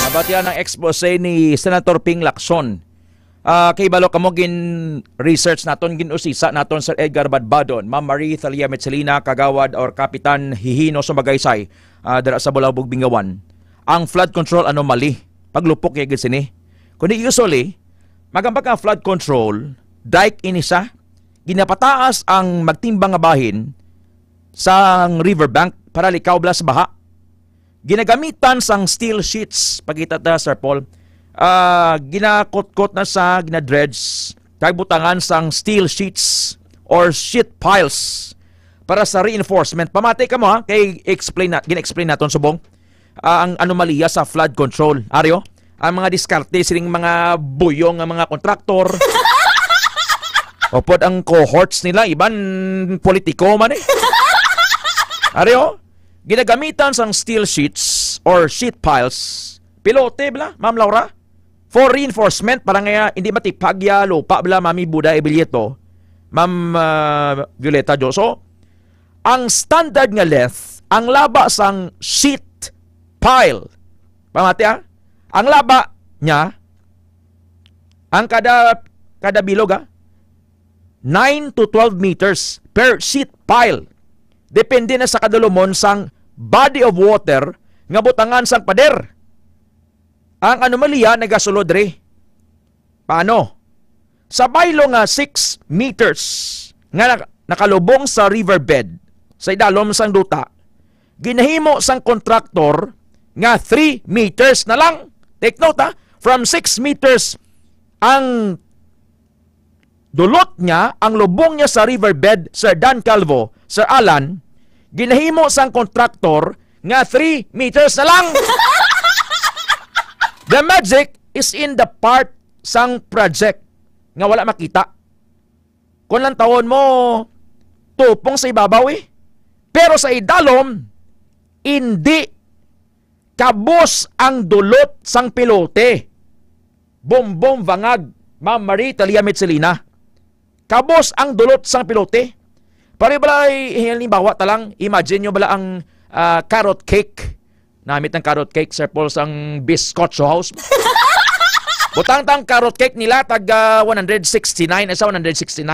Nabatian ang expose ni Senator Ping Lacson. Kay balo kamo gin research naton, gin usisa naton Sir Edgar Badbadon, Ma'am Marie Thalia Metzelina, kagawad or Kapitan Hihino sa Magaysay, dara sa Bulabog, Bingawan. Ang flood control anomaly, paglupok kay gid sini. Kundi usually magambag ang flood control, dike inisa, ginapataas ang magtimbang nga bahin sa riverbank para likaw bla sa baha. Ginagamitan sang steel sheets, pagkita ta Sir Paul. Ginakot-kot na sa ginadredge, kagbutangan sang steel sheets or sheet piles para sa reinforcement. Pamatay ka mo ha, kay gina-explain naton subong ang anomalya sa flood control. Aryo, ang mga diskarte siling mga buyong ng mga kontraktor. Opod ang cohorts nila, iban politiko man eh. Aryo, ginagamitan sang steel sheets or sheet piles, pilote bla, Ma'am Laura, for reinforcement para nga hindi matipagya lupa bla Mami Buda Ebilieto, Ma'am Violeta Joso. Ang standard nga length, ang laba sang sheet pile, pamati ha, ang laba niya, ang kada bilog 9 to 12 meters per sheet pile. Depende na sa kadulumon sang body of water nga butangan sang pader. Ang anomalya nagasulod re. Paano? Sa baylo nga 6 meters nga nakalubong sa riverbed sa idalom sang duta, ginahimo sang kontraktor nga 3 meters na lang. Take note ha, from 6 meters ang dulot niya, ang lubong niya sa riverbed, Sir Dan Calvo, Sir Alan, ginahimo sang kontraktor nga 3 meters na lang. The magic is in the part sang project nga wala makita. Kung lang taon mo, tupong sa ibabaw eh. Pero sa idalom, hindi kabos ang dulot sang pilote. Bombong vangag, Ma'am Marie Talia Metzelina. Kabos ang dulot sang pilote. Pare bala halimbawa talang, imagine nyo bala ang carrot cake. Namit ng carrot cake, Sir Paul, sang Biscotcho House. Butang-tang carrot cake nila, tag 169, asa 169.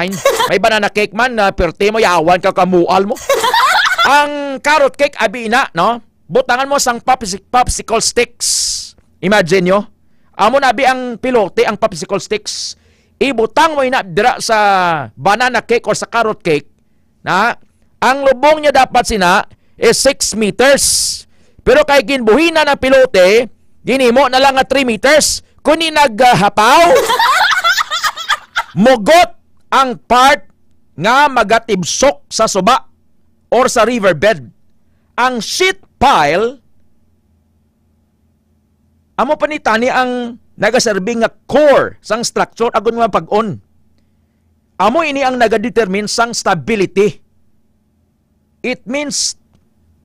May banana cake man, perte mo, yawan ka kamual mo. Ang carrot cake, abi na, no? Butangan mo sang popsicle sticks. Imagine nyo. Amo na abi ang pilote, ang popsicle sticks. Ibutang mo inabdira sa banana cake or sa carrot cake, na ang lubong niya dapat sina is 6 meters. Pero kay ginbuhina ng pilote, ginimo na lang nga 3 meters. Kuni naghapaw, mugot ang part nga magatibsok sa suba or sa riverbed. Ang sheet pile, amo panitani ang nagaserbi nga core sang structure agon nga pag-on. Amo ini ang nagadetermine sang stability. It means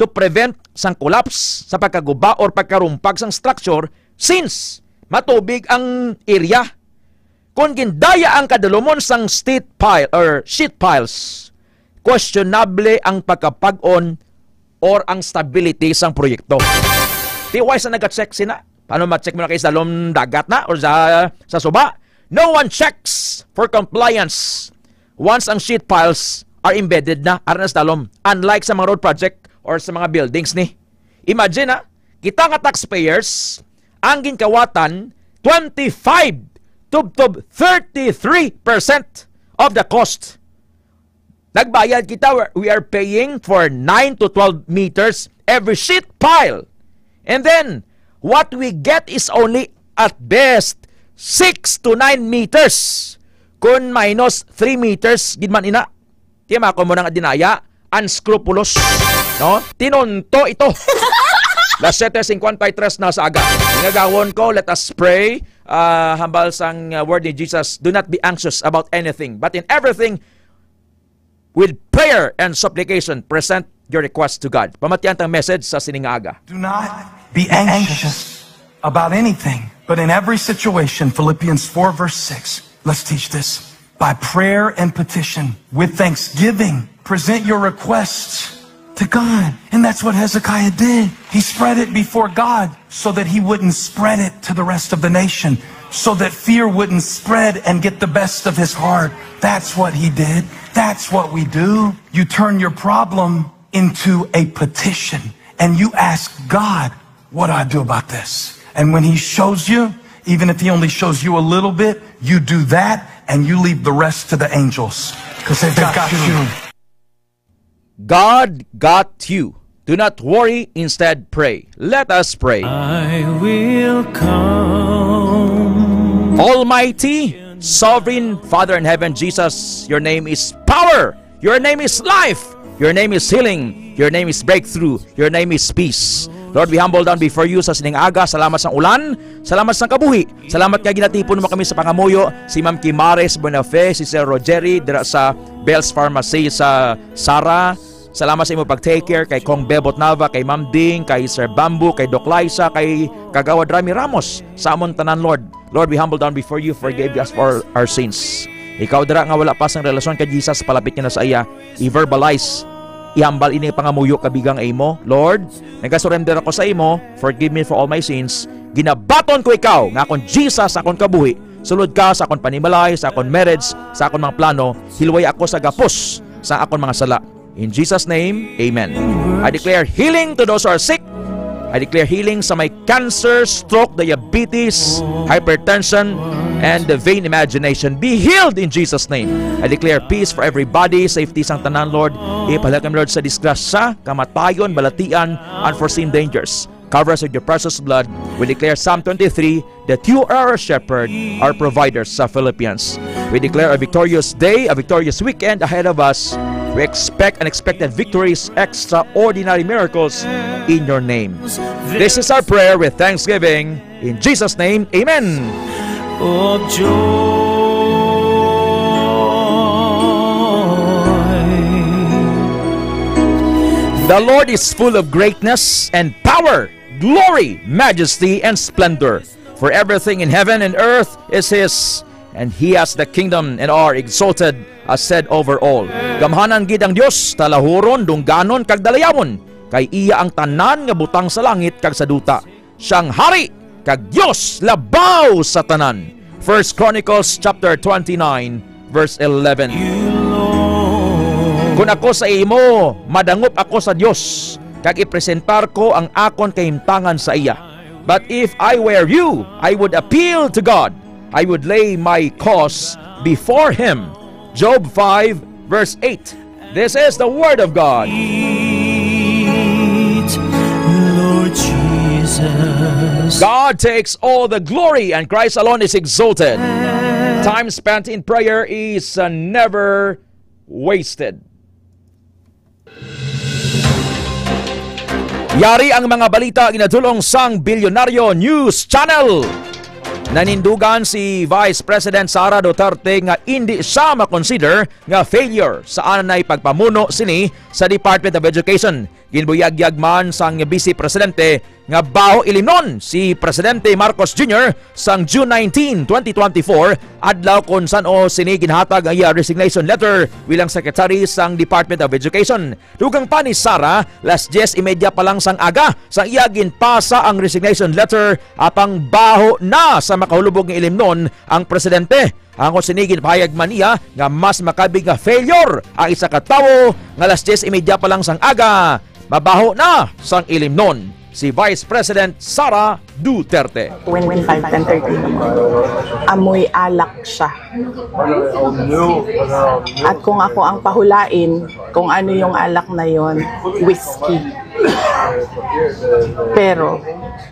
to prevent sang collapse sa pagkaguba or pagkarumpag sang structure since matubig ang area. Kung gindaya ang kadalumon sang sheet pile or sheet piles, questionable ang pagkapag-on or ang stability sang proyekto. Tiwai sa nag-check sina. Paano ma-check mo na kayo sa dalom dagat na or sa suba? No one checks for compliance once ang sheet piles are embedded na aras dalom. Unlike sa mga road project or sa mga buildings ni. Imagine kita nga taxpayers ang ginkawatan 25 to 33% of the cost. Nagbayad kita, we are paying for 9 to 12 meters every sheet pile. And then, what we get is only at best 6 to 9 meters. Kung minus 3 meters, gidman ina. Kaya ko mo nang dinaya, unscrupulous. No? Tinunto ito. Las 7:53 na sa aga. Ngagawon ko, let us pray. Hambal sang word ni Jesus, do not be anxious about anything, but in everything, with prayer and supplication, present your request to God. Pamatyan tang message sa siningaga. Do not be anxious about anything, but in every situation, Philippians 4 verse 6, let's teach this. By prayer and petition, with thanksgiving, present your requests to God. And that's what Hezekiah did. He spread it before God so that he wouldn't spread it to the rest of the nation, so that fear wouldn't spread and get the best of his heart. That's what he did. That's what we do. You turn your problem into a petition and you ask God, what do I do about this? And when he shows you, even if he only shows you a little bit, you do that and you leave the rest to the angels because they've got you. God got you. Do not worry, instead pray. Let us pray. I will come. Almighty, sovereign Father in heaven, Jesus, your name is power. Your name is life. Your name is healing. Your name is breakthrough. Your name is peace. Lord, we humble down before you sa sining aga. Salamat sa ulan. Salamat sa kabuhi. Salamat nga ginatipon mo kami sa pangamuyo. Si Ma'am Kimares Buenafe, si Sir Rogeri, dira sa Bell's Pharmacy sa Sara. Salamat sa imo pag-take care kay Kong Bebot Nava, kay Ma'am Ding, kay Sir Bamboo, kay Doc Liza, kay Kagawad Rami Ramos. Sa amon tanan, Lord. Lord, we humble down before you. Forgive us for our sins. Ikaw dira nga wala pa sang relasyon kay Jesus, palapit niya na sa iya. I-verbalize. Ihambal ini pangamuyo kabigang imo. Lord, nagasurrender ako sa imo. Forgive me for all my sins. Ginabaton ko ikaw nga akong Jesus, akong kabuhi. Sulod ka sa akong panimalay, sa akong marriage, sa akong mga plano. Hilway ako sa gapos sa akong mga sala. In Jesus' name, amen. I declare healing to those who are sick. I declare healing sa may cancer, stroke, diabetes, hypertension, and the vain imagination. Be healed in Jesus' name. I declare peace for everybody, safety sang tanan, Lord. Ipahalak kami, Lord, sa disgrasya, kamatayon, balatian, unforeseen dangers. Cover us with your precious blood. We declare Psalm 23 that you are our shepherd, our providers sa Philippians. We declare a victorious day, a victorious weekend ahead of us. We expect unexpected victories, extraordinary miracles in your name. This is our prayer with thanksgiving. In Jesus' name, amen. Of joy. The Lord is full of greatness and power, glory, majesty, and splendor. For everything in heaven and earth is His, and He has the kingdom and are exalted as said over all. Gamhanan gid ang Dios, talahuron, dungganon, kag dalayawon, kay iya ang tanan nga butang sa langit kag sa duta. Siyang hari, kag Dios, labaw sa tanan. 1 Chronicles chapter 29, verse 11. Kung ako sa imo, madangop ako sa Dios, kag ipresentar ko ang akon kahimtangan sa iya. But if I were you, I would appeal to God. I would lay my cause before Him. Job 5, verse 8. This is the word of God. Lord Jesus. God takes all the glory and Christ alone is exalted. Time spent in prayer is never wasted. Yari ang mga balita ginadulong sang Bilyonaryo News Channel. Nanindugan si Vice President Sara Duterte nga hindi siya makonsider nga failure sa anay pagpamuno sini sa Department of Education. Ginbuyagyag man sang Vice Presidente nga baho ilimnon si Presidente Marcos Jr. sang June 19, 2024 adlaw kon san-o sini ginhatag ang iya resignation letter bilang Secretary sang Department of Education. Dugang pa ni Sara, las 10:30 pa lang sang aga sang iya ginpasa ang resignation letter apang baho na sa makahulubog nga ilimnon ang presidente. Ang sinigin pahayag man niya nga mas makabig nga failure ang isa ka tawo nga las 10:30 pa lang sang aga mabaho na sang ilimnon si Vice President Sara Duterte. When 5:30 amoy alak siya. At kung ako ang pahulain kung ano yung alak na yon, whiskey. Pero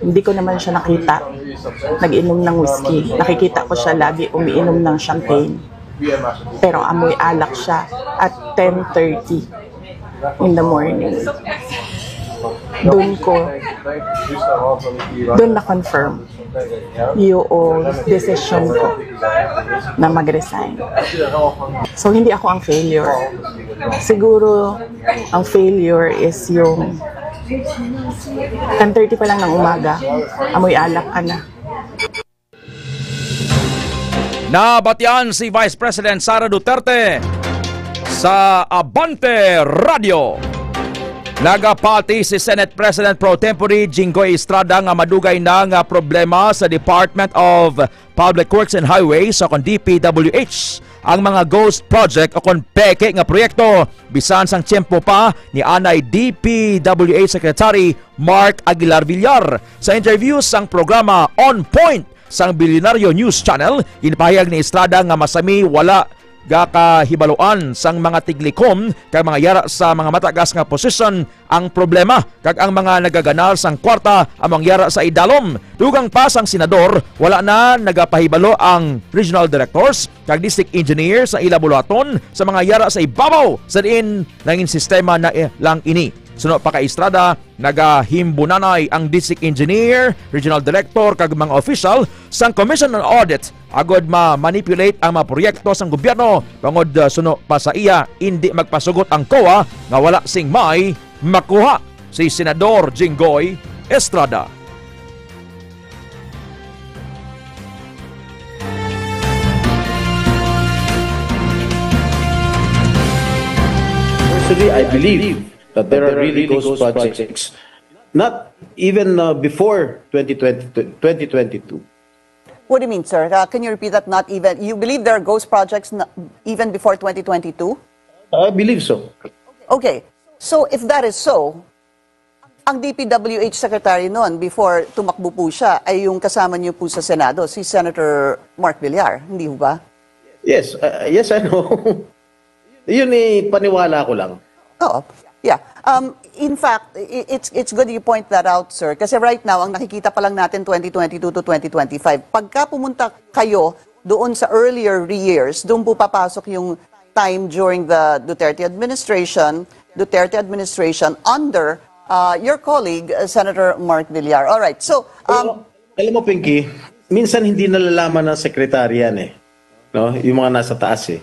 hindi ko naman siya nakita nag-inom ng whiskey. Nakikita ko siya lagi umiinom ng champagne. Pero amoy alak siya at 10:30 in the morning. Doon na-confirm yung decision ko na mag-resign. So, hindi ako ang failure. Siguro, ang failure is yung 10:30 pa lang ng umaga, amoy alak ka na. Nabatian si Vice President Sara Duterte sa Abante Radio. Nagapati si Senate President Pro Tempore Jinggoy Estrada nga madugay na nga problema sa Department of Public Works and Highways o kon DPWH ang mga ghost project o kon peke nga proyekto bisan sang tiyempo pa ni anay DPWH Secretary Mark Aguilar Villar. Sa interview sang programa On Point sang Bilyonaryo News Channel, ginpahayag ni Estrada nga masami wala gakahibaluan sang mga tiglikom kag mga yara sa mga matagas nga posisyon ang problema kag ang mga nagaganal sang kwarta among yara sa idalom. Dugang pa sang senador, wala na nagapahibalo ang regional directors kag district engineer sa ila bulaton sa mga yara sa ibabaw sa diin nangin sistema na lang ini. Suno pa kay Estrada, nagahimbunanay ang district engineer, regional director kag mga official sang Commission on Audit agod ma-manipulate ang mga proyekto sang gobyerno bangod suno pa sa iya hindi magpasugot ang COA nga wala sing may makuha si Senador Jinggoy Estrada. Personally, I believe that there are really ghost projects, not even before 2022. What do you mean, sir? Can you repeat that? Not even, you believe there are ghost projects even before 2022? I believe so. Okay, so if that is so, ang DPWH Secretary noon, before tumakbo po siya, ay yung kasama niyo po sa Senado, si Senator Mark Villar, hindi ho ba? Yes, yes, I know. Yun paniwala ko lang. Oo. Yeah. In fact, it's good you point that out, sir. Kasi right now, ang nakikita pa lang natin 2022 to 2025. Pagka pumunta kayo doon sa earlier years, doon po papasok yung time during the Duterte administration under your colleague, Senator Mark Villar. All right. So, alam mo, Pinky, minsan hindi nalalaman ng sekretary yan eh. No? Yung mga nasa taas eh.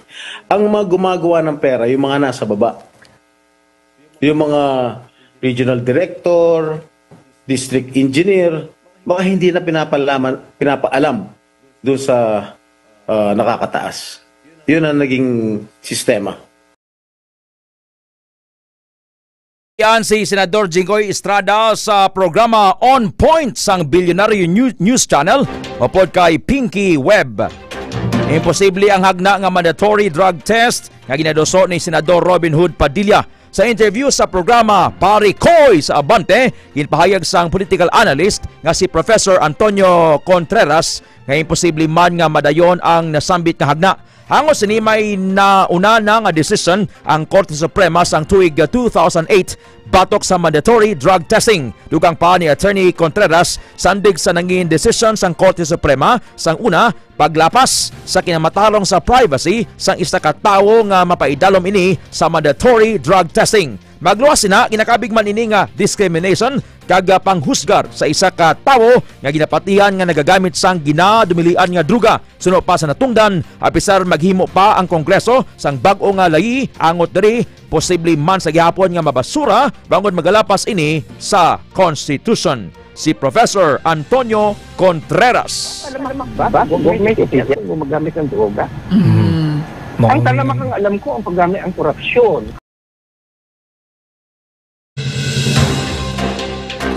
Ang mga gumagawa ng pera, yung mga nasa baba. Yung mga regional director, district engineer, baka hindi na pinapaalam doon sa nakakataas. Yun ang naging sistema. Yan si Senador Jinggoy Estrada sa programa On Point sang Bilyonaryo News Channel upod kay Pinky Web. Imposible ang hagna nga mandatory drug test nga ginadoso ni Senador Robin Hood Padilla. Sa interview sa programa Pari Koy sa Abante, ginpahayag sang political analyst nga si Professor Antonio Contreras nga imposible man nga madayon ang nasambit nga hagna. Hangos ni may nauna na nga decision ang Korte Suprema sang tuig 2008 batok sa mandatory drug testing. Dugang pa ni Attorney Contreras sandig sa nangin decision sang Korte Suprema sang una paglapas sa kinamatalong sa privacy sang isa ka tawo nga mapaidalom ini sa mandatory drug testing. Magluwas sina ginakabig man ini nga discrimination kag panghusgar sa isa ka tawo nga ginapatihan nga nagagamit sang ginadumilian nga druga. Suno pa sa natungdan apisar maghimo pa ang Kongreso sang bag-o nga layi angot diri posible man sa gihapon nga mabasura bangod magalapas ini sa Constitution. Si Professor Antonio Contreras. Huwag may itiyan kung magamit ng droga. Ang talamakang alam ko ang paggamit ang korupsyon.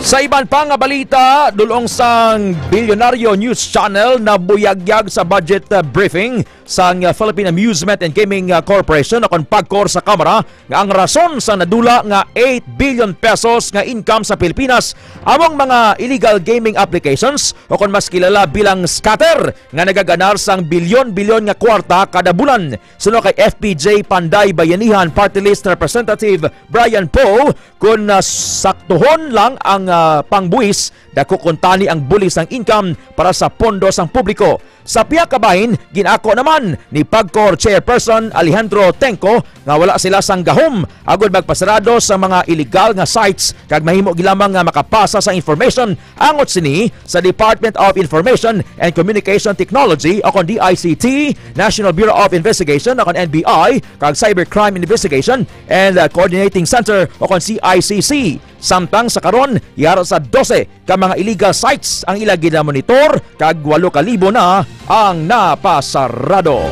Sa iban pang nga balita, dulong sang Bilyonaryo News Channel na buyagyag sa budget briefing sang Philippine Amusement and Gaming Corporation akong pagkor sa Kamara nga ang rason sa nadula nga 8 billion pesos nga income sa Pilipinas among mga illegal gaming applications o kung mas kilala bilang scatter nga nagaganar sang bilyon-bilyon nga kwarta kada bulan. Suno kay FPJ Panday Bayanihan Party List Representative Brian Poe kung saktuhon lang ang pangbuhis dako kuntani ang bulis ang income para sa pondo sang publiko. Sa piya kabahin, ginako naman ni Pagcor Chairperson Alejandro Tenco nga wala sila sang gahom agud magpasarado sa mga illegal nga sites kag mahimo gilamang nga makapasa sa information angot sini sa Department of Information and Communication Technology o kon DICT, National Bureau of Investigation o kon NBI kag Cybercrime Investigation and Coordinating Center o kon CICC. Samtang sa karon, yara sa 12 ka mga illegal sites ang ila ginamonitor kag 8,000 na ang napasarado.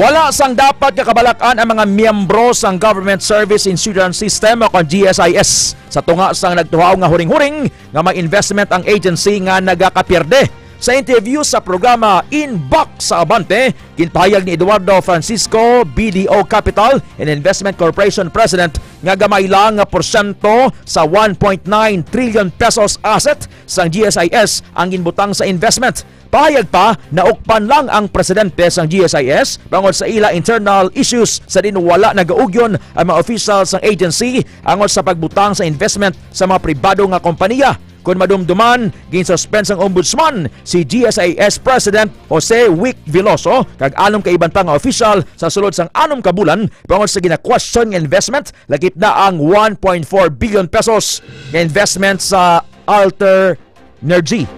Wala sang dapat kakabalakan ang mga miyembro sang Government Service Insurance System o GSIS sa tunga sang nagtuhaw nga huring-huring nga may investment ang agency nga nagakapierde. Sa interview sa programa Inbox sa Abante, ginpahayag ni Eduardo Francisco, BDO Capital and Investment Corporation President nga gamay lang nga porsyento sa 1.9 trillion pesos asset sang GSIS ang ginbutang sa investment. Pahayag pa na ukpan lang ang presidente sang GSIS bangod sa ila internal issues sa dinwala nagaugyon ang mga officials sang agency angod sa pagbutang sa investment sa mga pribado nga kompanya. Kung madumduman, ginsuspend sang ombudsman si GSIS President Jose Wick Veloso kag anom ka iban pa nga official sa sulod sang 6 ka bulan bangod sa gina-question nga investment lagip na ang 1.4 billion pesos nga investment sa Alter Energy.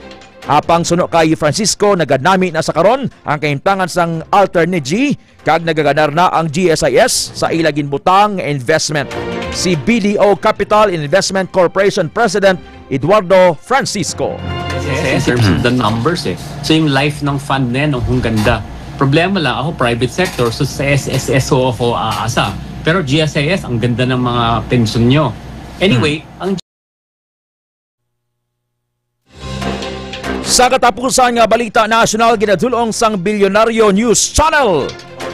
Apang suno kay Francisco nagadnami na sa karon ang kahimtangan sang Alter Energy kag nagaganar na ang GSIS sa ila ginbutang investment. Si BDO Capital Investment Corporation President Eduardo Francisco. In terms of the numbers So yung life ng fund na yan, ang ganda. Problema lang, ako private sector, so sa SSSO ako aasa. Pero GSIS, ang ganda ng mga pensyon nyo. Anyway, ang sa katapusan nga balita national ginadulong sang Bilyonaryo News Channel.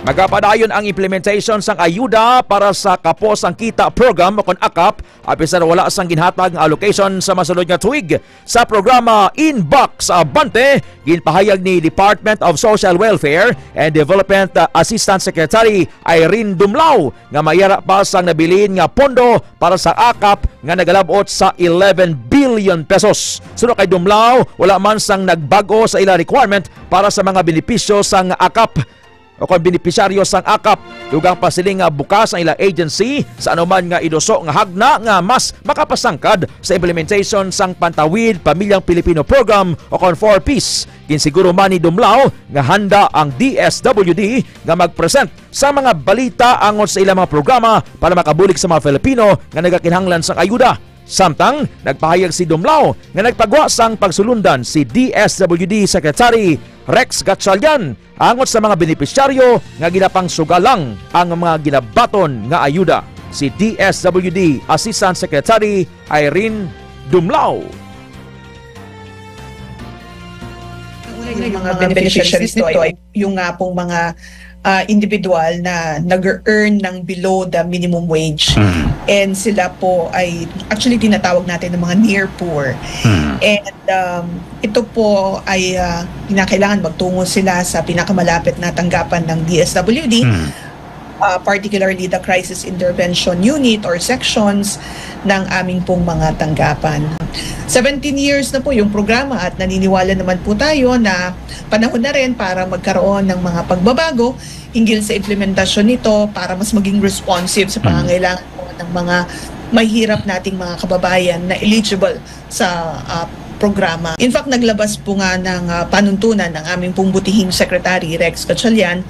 Magapadayon ang implementation sang ayuda para sa Kapos ang Kita program o kon AKAP apisar wala sang ginhatag nga allocation sa masunod nga tuig sa programa Inbox Abante ginpahayag ni Department of Social Welfare and Development Assistant Secretary Irene Dumlao nga mayara pa sang nabilin nga pondo para sa AKAP nga nagalabot sa 11 billion pesos. Sunod kay Dumlao, wala man sang nagbago sa ila requirement para sa mga benepisyo sang AKAP o kung benepisyaryo sang AKAP. Dugang pa siling nga bukas ang ila agency sa anuman nga iduso nga hagna nga mas makapasangkad sa implementation sang Pantawid Pamilyang Pilipino Program o kung 4Ps. Kinsiguro man ni Dumlao nga handa ang DSWD nga mag-present sa mga balita angon sa ilang mga programa para makabulig sa mga Filipino nga nagakinahanglan sang ayuda. Samtang nagpahayag si Dumlao nga nagpagwa sang pagsulundan si DSWD Secretary Rex Gatchalian angot sa mga benepisyaryo nga ginapang sugalang ang mga ginabaton nga ayuda. Si DSWD Assistant Secretary Irene Dumlao. Yung mga beneficiaries nito ay yung nga pong mga individual na nag-earn ng below the minimum wage. And sila po ay actually tinatawag natin ng mga near poor. And ito po ay kinakailangan magtungo sila sa pinakamalapit na tanggapan ng DSWD, particularly the Crisis Intervention Unit or sections ng aming pong mga tanggapan. 17 years na po yung programa at naniniwala naman po tayo na panahon na rin para magkaroon ng mga pagbabago hinggil sa implementasyon nito para mas maging responsive sa pangangailangan po ng mga mahirap nating mga kababayan na eligible sa programa. In fact, naglabas po nga ng panuntunan ng aming pong butihing Secretary Rex Gatchalian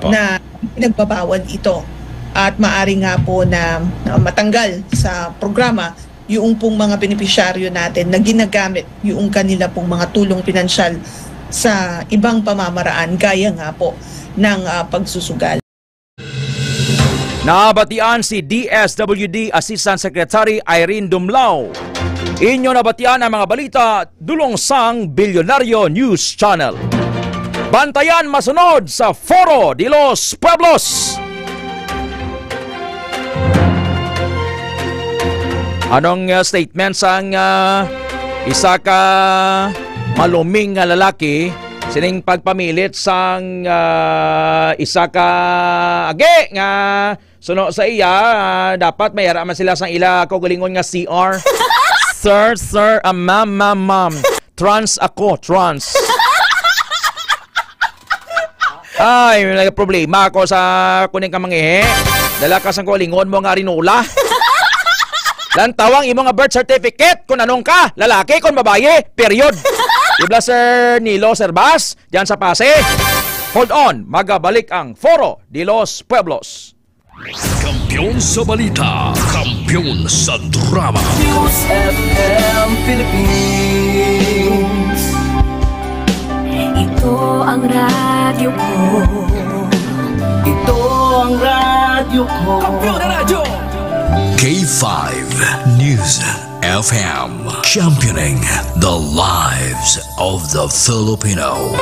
na pinagbabawal ito at maaari nga po na matanggal sa programa yung pong mga benepisyaryo natin na ginagamit yung kanila pong mga tulong pinansyal sa ibang pamamaraan gaya nga po ng pagsusugal. Nabatian si DSWD Assistant Secretary Irene Dumlao. Inyo nabatian ang mga balita dulong sang Bilyonaryo News Channel. Bantayan masunod sa Foro de los Pueblos. Anong statement sang isa ka maluming nga lalaki sining pagpamilit sang isa ka age nga suno sa iya dapat mayara man sila sang ila kaugalingon nga CR. Sir, ma'am. Trans ako, trans. Ay, may problema ako sa kuning ka mangihe. Dala ka sang kaugalingon mo nga rinula. Lantawang imong nga birth certificate kung anong ka, lalaki kung babae, period. Ibla Sir Nilo Servas, dyan sa Pasig. Hold on, magabalik ang Foro de los Pueblos. Kampiyon sa balita, kampiyon sa drama. News FM Philippines. Ito ang radyo ko. Ito ang radyo ko. Kampiyon na radyo. K5 News FM, championing the lives of the Filipino.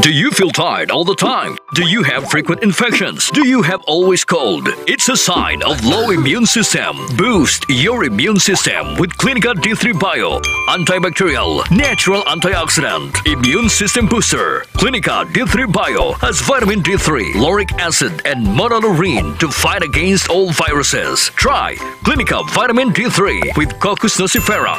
Do you feel tired all the time? Do you have frequent infections? Do you have always cold? It's a sign of low immune system. Boost your immune system with Clinica D3 Bio, antibacterial, natural antioxidant, immune system booster. Clinica D3 Bio has vitamin D3, lauric acid, and monolurine to fight against all viruses. Try Clinica Vitamin D3 with Coccus nocifera.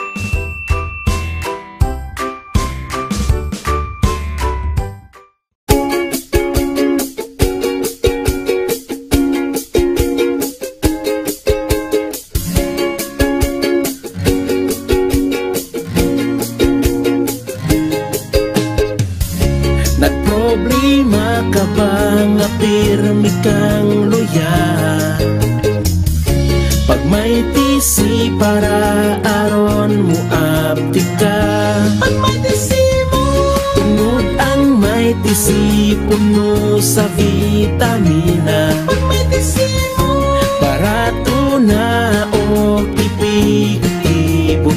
pirmi kang luya. Pag may tisi para aron mo abdi ka. Pag may tisi mo, tunod ang may tisi, puno sa vitamina. Pag may tisi mo, barato na o tipig-ibo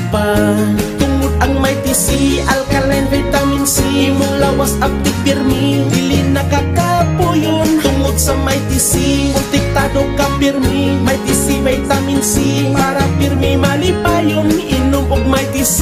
lawas abdi pirmi, dili nakakapuyon tungod sa may TC. Kontiktado ka pirmi, may TC vitamin C, para pirmi malipayon, inom og may TC.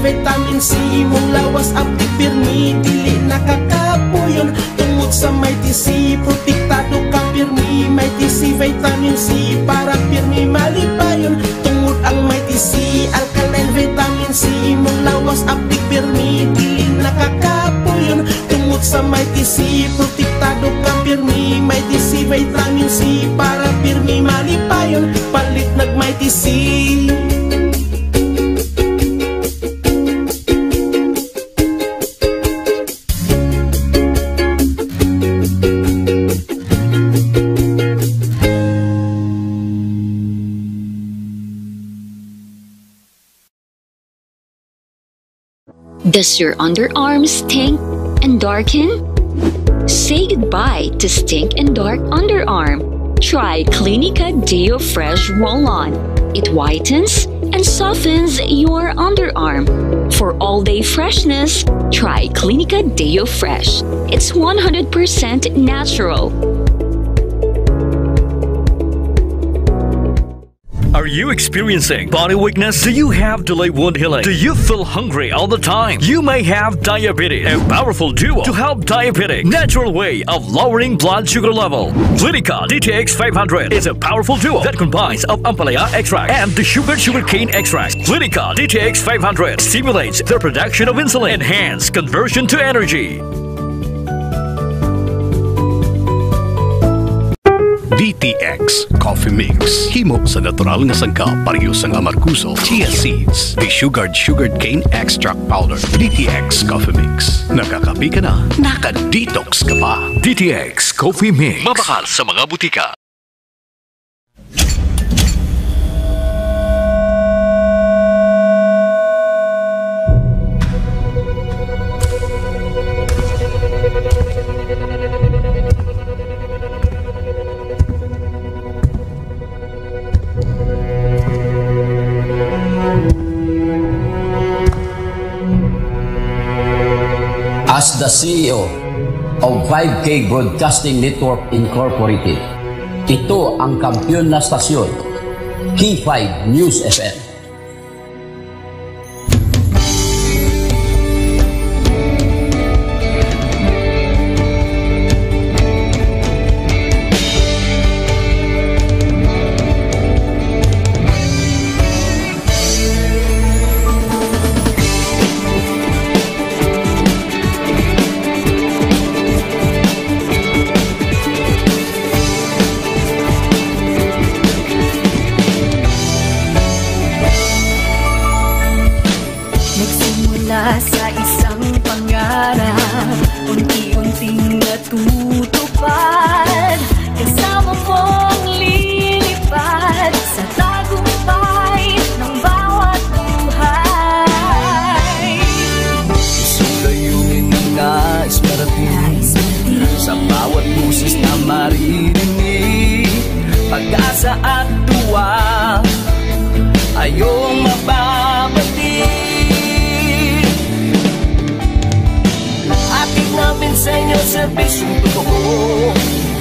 Vitamin C, imong lawas abdi pirmi, dili nakakapuyon tungod sa may TC. Protektado ka pirmi, may TC vitamin C, para pirmi malipayon tungod ang may TC. Alkaline vitamin C, imong lawas abdi pirmi, dili nakakapuyon tungod sa may TC. Protektado ka pirmi, may TC vitamin C, para pirmi malipayon palit nag may TC. Does your underarm stink and darken? Say goodbye to stink and dark underarm. Try Clinica Deo Fresh Roll-On. It whitens and softens your underarm. For all-day freshness, try Clinica Deo Fresh. It's 100% natural. Are you experiencing body weakness? Do you have delayed wound healing? Do you feel hungry all the time? You may have diabetes. A powerful duo to help diabetic. Natural way of lowering blood sugar level. Clinica DTX 500 is a powerful duo that combines of ampalaya extract and the sugarcane extract. Clinica DTX 500 stimulates the production of insulin, enhance conversion to energy. DTX Coffee Mix. Himo sa natural nga sangka pareho sa amarkuso, chia seeds, sugared cane extract powder. DTX Coffee Mix. Nakakapi ka na, naka-detox ka pa. DTX Coffee Mix. Mabakal sa mga butika. As the CEO of 5K Broadcasting Network Incorporated, ito ang kampiyon na stasyon, K5 News FM. Sa isang pangarap, unti-unting natutupad, kasama mong lilipad sa tagumpay ng bawat buhay. Isang layunin na nais marating, sa bawat busis na maririnig, pag-asa at tuwa ayong mababati. Namin sa inyo, serbisyong totoo,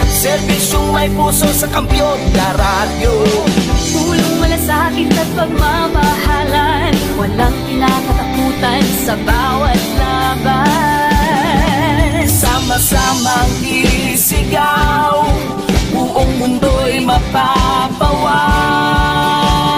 serbisyong may puso sa kampiyon na radyo. Tulong malasakit at pagmamahalan, walang kinakatakutan sa bawat laban. Sama-samang isigaw, buong mundo'y mapapawaw.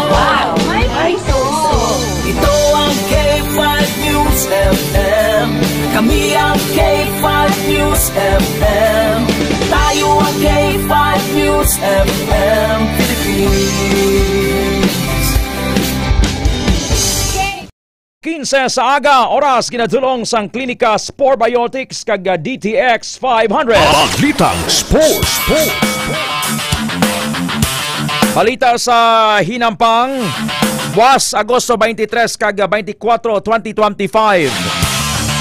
Wow! May puso! Ito ang K5 News FM. Kami ang K5 News FM. Tayo ang K5 News FM Philippines. 15 sa aga, oras ginadulong sang Klinika Sport Biotics kag DTX 500. Balitang Sports. Balita sa hinampang, Buwas Agosto 23 kag 24, 2025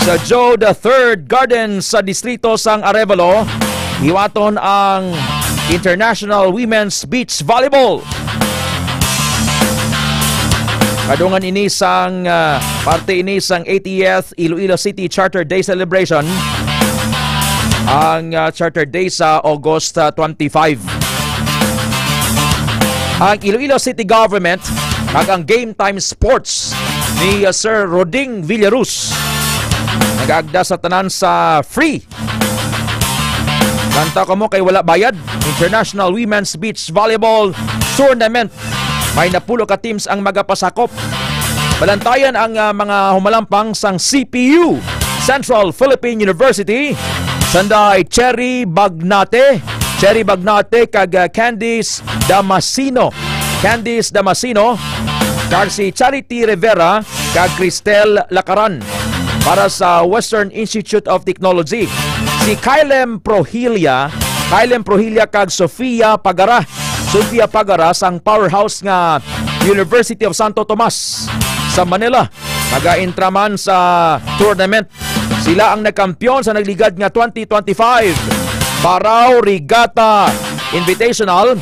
sa Joe III Garden sa distrito sang Arevalo, hiwaton ang International Women's Beach Volleyball. Kadungan ini sang parte ini sang 80th Iloilo City Charter Day celebration. Ang Charter Day sa August 25. Ang Iloilo City Government kag ang Game Time Sports ni Sir Roding Villarus nag-agda sa tanan sa free. Kanta ko mo kay wala bayad. International Women's Beach Volleyball Tournament. May napulo ka teams ang magapasakop. Balantayan ang mga humalampang sang CPU Central Philippine University, sanday Cherry Bagnate kag Candice Damasino kag si Charity Rivera kag Cristel Lacaran. Para sa Western Institute of Technology, si Kylem Prohilia kag Sofia Pagara sang powerhouse nga University of Santo Tomas sa Manila, mag-intraman sa tournament. Sila ang nagkampiyon sa nagligad nga 2025 Parao Regatta Invitational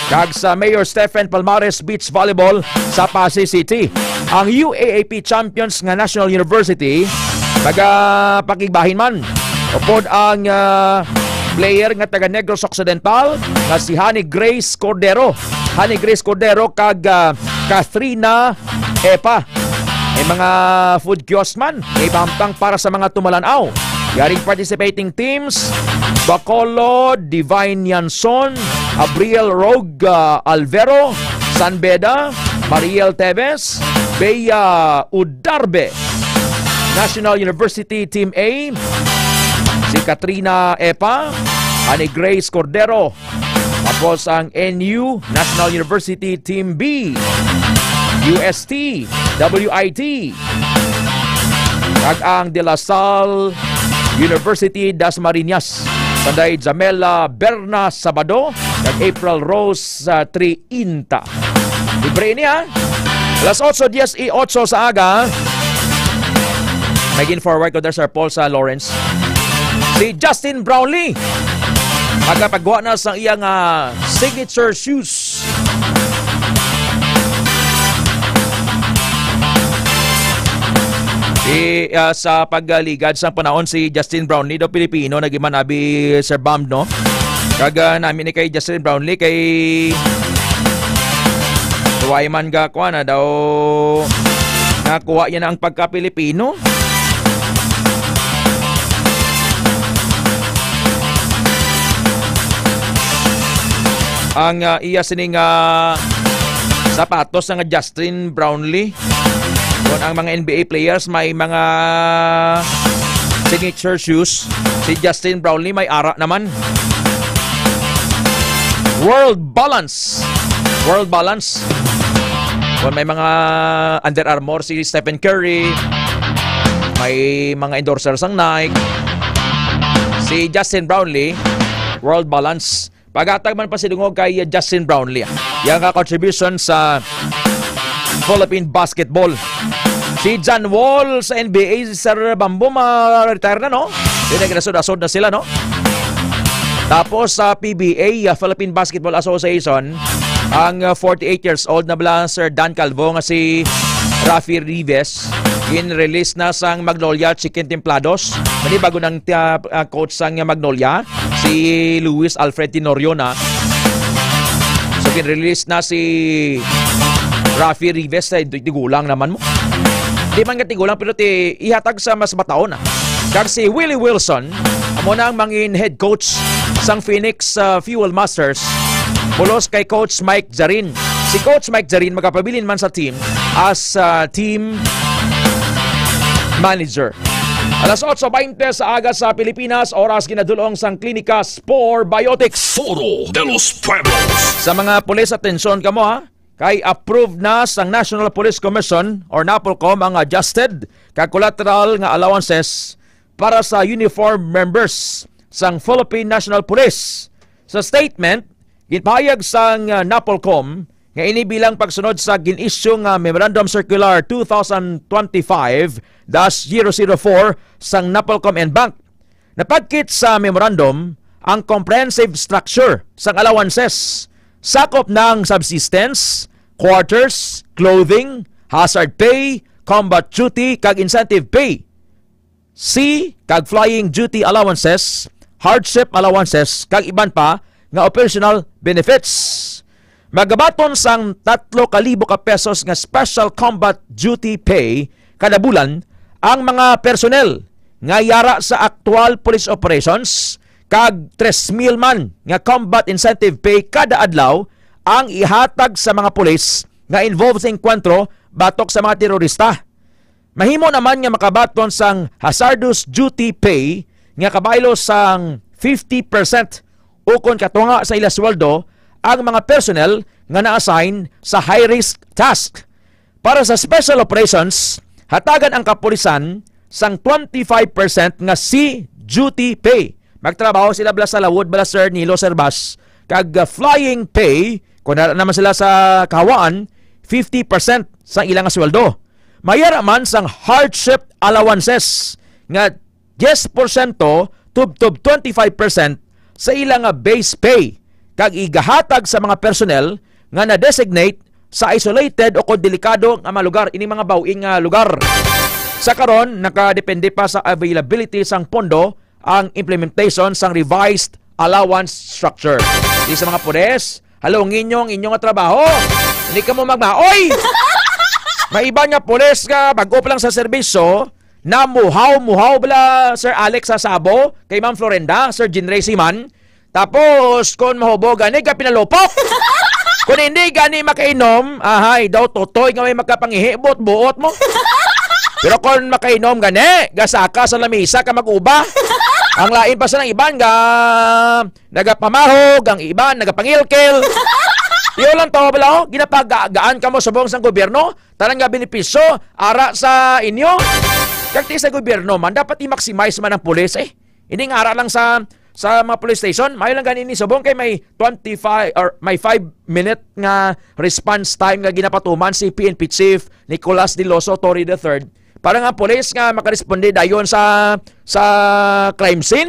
kag sa Mayor Stephen Palmares Beach Volleyball sa Pasay City. Ang UAAP Champions nga National University pakigbahin man upod ang player nga taga Negros Occidental nga si Honey Grace Cordero kag Cathrina Epa. May mga food kiosk man, may pamtang para sa mga tumalanaw. Yaring participating teams, Bacolo, Divine Yanson, Abriel Rogue Alvero, Sanbeda, Mariel Teves, Bea Udarbe. National University Team A, si Katrina Epa, Ani Grace Cordero. Tapos ang NU, National University Team B, UST, WIT, kag ang De La Salle University Das Marinas, sanday Jamela Berna Sabado, kag April Rose Triinta. Libre niya. Alas 8:10 sa aga. Magin forward ko there Sir Paul sa Lawrence. Si Justin Brownlee magpagawa na sa iyang signature shoes. Sa pagligad sa panahon si Justin Brownlee do Pilipino nagimanabi Sir Bam no. Kaga namin ni kay Justin Brownlee kay tuway man ga kuha na daw nakuha niya na ang pagka-Pilipino. Ang iya sining sapatos ng Justin Brownlee. Kung ang mga NBA players may mga signature shoes, si Justin Brownlee may ara naman. World Balance. Kung may mga Under Armour si Stephen Curry, may mga endorsers ang Nike. Si Justin Brownlee, World Balance. Pagatag man pa sidungog kay Justin Brownlee. Yang contribution sa Philippine basketball. Si John Wall sa NBA, si Sir Bambo retire na no? Nagresod-asod na sila no? Tapos sa PBA, Philippine Basketball Association, ang 48 years old na bala Sir Dan Calvo nga si Rafi Rives, in-release na sang Magnolia Chicken Templados. Mani bago ng coach sang Magnolia, si Luis Alfred Tenorio na. So in-release na si Rafi Rives, tigulang naman mo. Di man nga tigulang pero ihatag sa mas bataon na. Kag si Willie Wilson, amo na ang mangin head coach sang Phoenix Fuel Masters, pulos kay Coach Mike Jarin. Si Coach Mike Jarin magapabilin man sa team as team manager. Alas 8:20 sa aga sa Pilipinas, oras ginadulong sang Klinika Spore Biotics. Foro de los Pueblos. Sa mga pulis, atensyon kamo ha. Kay approved na sang National Police Commission or NAPOLCOM ang adjusted kag collateral nga allowances para sa uniform members sang Philippine National Police. Sa statement, ginpahayag sang NAPOLCOM nga ini bilang pagsunod sa gin-issue nga Memorandum Circular 2025-004 sang Napolcom and Bank. Napagkit sa memorandum ang comprehensive structure sang allowances, sakop ng subsistence, quarters, clothing, hazard pay, combat duty kag incentive pay. C kag flying duty allowances, hardship allowances kag iban pa nga operational benefits. Magabaton sang 3,000 ka pesos nga special combat duty pay kada bulan ang mga personnel nga yara sa actual police operations kag 3,000 man nga combat incentive pay kada adlaw ang ihatag sa mga pulis nga involved sa enkwentro batok sa mga terorista. Mahimo naman nga makabaton sang hazardous duty pay nga kabaylo sang 50% ukon katunga sa ila sweldo ang mga personnel nga na-assign sa high-risk task. Para sa special operations, hatagan ang kapulisan sang 25% nga C-duty pay. Magtrabaho sila bala sa lawod bala Sir Nilo Serbas. Kag flying pay, kung naman sila sa kahawaan, 50% sa ilang sweldo. Mayara man sang hardship allowances nga 10% tub 25% sa ilang base pay kag igahatag sa mga personnel nga na-designate sa isolated o delikado nga mga lugar, ini mga bawing nga lugar. Sa karon nakadepende pa sa availability sang pondo ang implementation sang revised allowance structure. Di sa mga pulis, halongin inyong trabaho. Hindi ka mo magmaoy! May iba nga pulis nga bago pa lang sa serbisyo na muhaw bala Sir Alex sa Sabo, kay Ma'am Florenda, Sir Jinray Siman. Tapos, kung mahubo gani, ka pinalupok. Kung hindi gani makainom, ahay, daw totoy nga may magkapangihi, buot mo. Pero kung makainom gani, gasaka sa lamisa ka mag-uba. Ang lain pa sa ng iban, nagapamahog, ang iban, nagapangilkil. Iyo lang to, bala, ginapagagaan ka mo sa buong sang gobyerno, talang nga benepisyo, ara sa inyo. Kagti sa gobyerno man, dapat i-maximize man ang pulis, Hindi nga ara lang sa mga police station, may lang ganini subong kay may 25 or may 5-minute nga response time nga ginapatuman si PNP Chief Nicolas Diloso Torre III para nga police nga makaresponde dayon sa crime scene.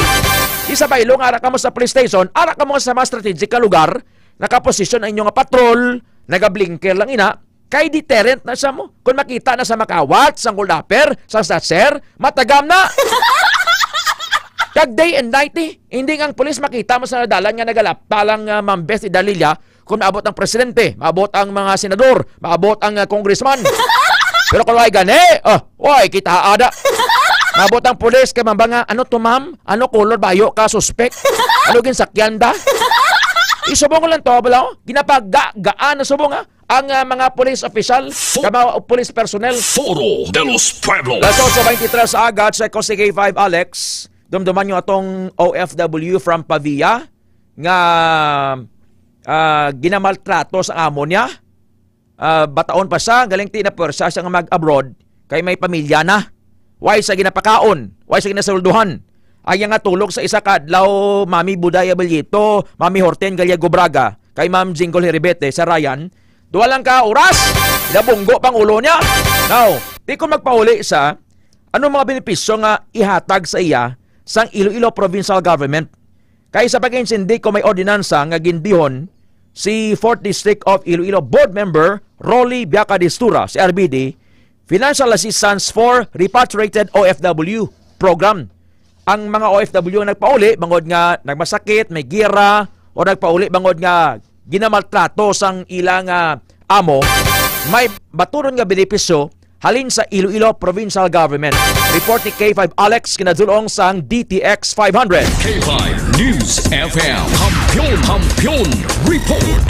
Isa pa ilong ara ka mo sa police station, ara ka mo sa mga strategic ka lugar, nakaposisyon ang inyong patrol, nagablinker lang ina, kay deterrent na sa mo. Kung makita na sa makawat, sang kuldaper, sang satser, matagam na. Kag day and night hindi ang pulis makita mo sa nadalan nga nagalaptalang Ma'am Beth Idalilla kung maabot ang presidente, maabot ang mga senador, maabot ang congressman. Pero kung ay gani, kita ada. Maabot ang pulis kay mambanga, ano to ma'am? Ano color bayo ka suspect? Ano ginsakyan da? Isubong ko lang to, bala, ginapaggaan na subong ang mga police official, mga police personnel. Foro de los Pueblos. Las 8:23 sa agad sa K5 Alex. Dumduman nyo atong OFW from Pavia nga ginamaltrato sa amo niya. Bataon pa siya, galing tinapwersa siya nga mag-abroad kay may pamilya na. Why sa ginapakaon? Why sa ginasulduhan? Ay nga tulog sa isa kadlaw Mami Budaya Bellito, Mami Horten Gallego Braga, kay Ma'am Jingle Heribete sa Ryan. Duwa lang ka oras, nabunggo pang ulo niya. Now, di ko magpauli sa ano mga benepisyo nga ihatag sa iya sang Iloilo Provincial Government. Kaya sa pag-insindi ko may ordinansa nga gindihon si 4th District of Iloilo Board Member Rolly Biacadistura, si RBD, Financial Assistance for Repatriated OFW Program. Ang mga OFW ang nagpauli, bangod nga nagmasakit, may gira, o nagpauli, bangod nga ginamaltrato sang ilang amo, may baturon nga benepisyo halin sa Iloilo Provincial Government. Report ni K5 Alex kinadulong sang DTX 500. K5 News FM. Kampiyon Report.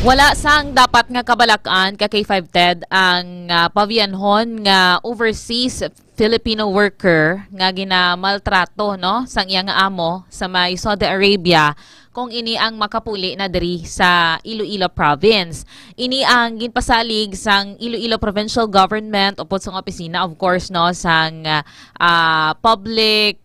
Wala sang dapat nga kabalakan ka K5 TED ang pavianhon nga overseas Filipino worker nga ginamaltrato no sang iyang amo sa may Saudi Arabia kung ini ang makapuli na diri sa Iloilo Province. Ini ang ginpasalig sang Iloilo Provincial Government upod sa opisina of course no sang Public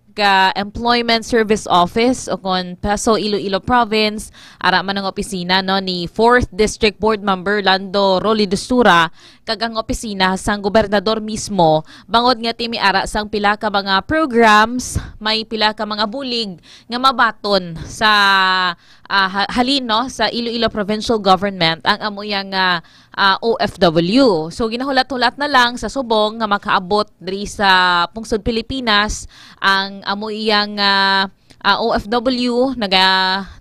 Employment Service Office o kon Paso Iloilo Province ara man ang opisina no ni 4th District Board Member Lando Rolly Destura kag ang opisina sang gobernador mismo bangod nga timi ara sang pila ka mga programs, may pila ka mga bulig nga mabaton sa halin no sa Iloilo Provincial Government ang amuyang OFW. So ginahulat-hulat na lang sa subong nga makaabot diri sa pungsod Pilipinas ang amuyang OFW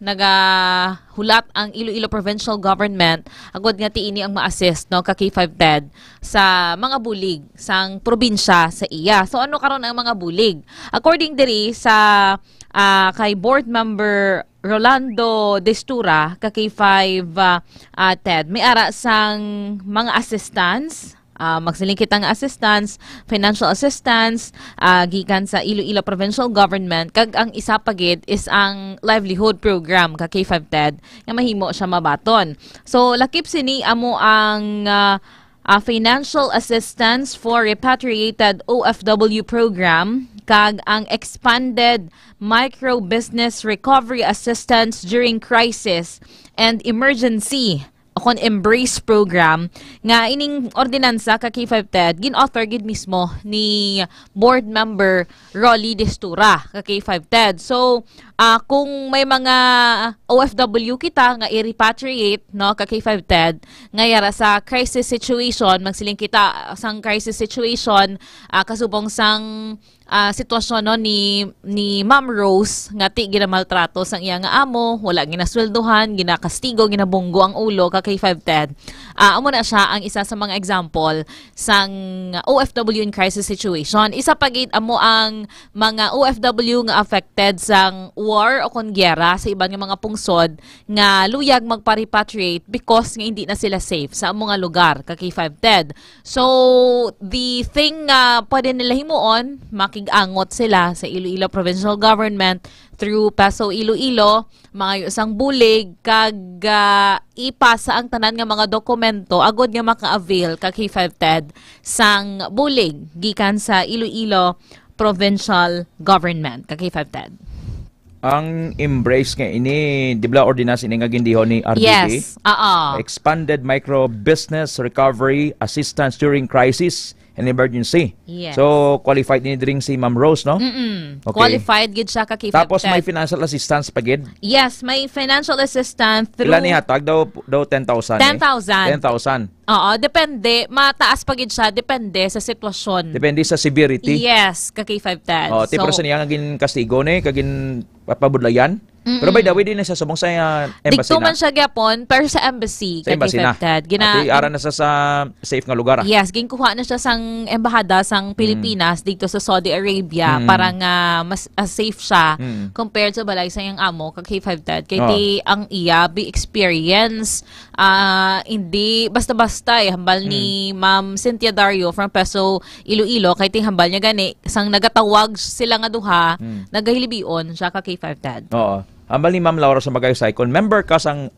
nagahulat ang Iloilo Provincial Government agud nga tiini ang ma-assist no ka K5TED sa mga bulig sang probinsya sa iya. So ano karon ang mga bulig? According diri sa kay board member Rolando Destura ka K5 TED may ara sang mga assistance magsilingkit ang assistance, financial assistance, gikan sa Iloilo Provincial Government, kag ang isa pagid is ang livelihood program ka K5TED nga mahimo siya mabaton. So lakip sini amo ang financial assistance for repatriated OFW program kag ang expanded micro business recovery assistance during crisis and emergency kon Embrace program nga ining ordinansa ka K5TED gin-author gid mismo ni board member Rolly Destura ka K5TED. So kung may mga OFW kita nga i-repatriate no ka K5TED nga yara sa crisis situation magsiling kita sang crisis situation kasubong sang sitwasyon no ni Ma'am Rose nga ti ginamaltrato sang iya nga amo, wala ginasweldohan, ginakastigo, ginabunggo ang ulo ka K5TED. Amo na siya ang isa sa mga example sang OFW in crisis situation. Isa pagid amo ang mga OFW nga affected sang war o kon gyera sa ibang mga pungsod nga luyag magpa-repatriate because nga hindi na sila safe sa among nga lugar ka K5TED. So the thing pwede nila himuon angot sila sa Iloilo Provincial Government through Paso Iloilo, mga isang bulig, kag ipasa ang tanan nga mga dokumento, agod nga maka-avail ka K5TED sang bulig, gikan sa Iloilo Provincial Government, ka K5TED. Ang Embrace nga ini, di ba ordinance ini nga gindihon ni RDB? Yes, Expanded Micro Business Recovery Assistance During Crisis and Emergency. Yes. So, qualified ni dring si Ma'am Rose, no? Okay. Qualified gid siya ka K5TED. Tapos may financial assistance pa gid? Yes, may financial assistance through... Ilan ni hatag? Daw 10,000 10,000. 10,000. Oo, depende. Mataas pa gid siya. Depende sa sitwasyon. Depende sa severity? Yes, ka K5TED. Oh, tipro sa niya nga gin kastigo ni, kagin papabudlayan. Pero by the way, din na siya subong sa embassy Digto man siya gyapon, pero sa embassy, sa embassy na. At ara na sa safe nga lugar. Yes, ginkuha na siya sang embahada sang Pilipinas dito sa Saudi Arabia para nga mas safe siya compared sa balay sa iyang amo kag K5TED. Kay ti ang iya be experience hindi basta-basta hambal ni Ma'am Cynthia Dario from Paso Iloilo kay ti hambal niya gani sang nagatawag sila nga duha nagahilibion siya ka K5TED. Oo. Hambal ni Ma'am Laura sa Magayosay, kung member ka sang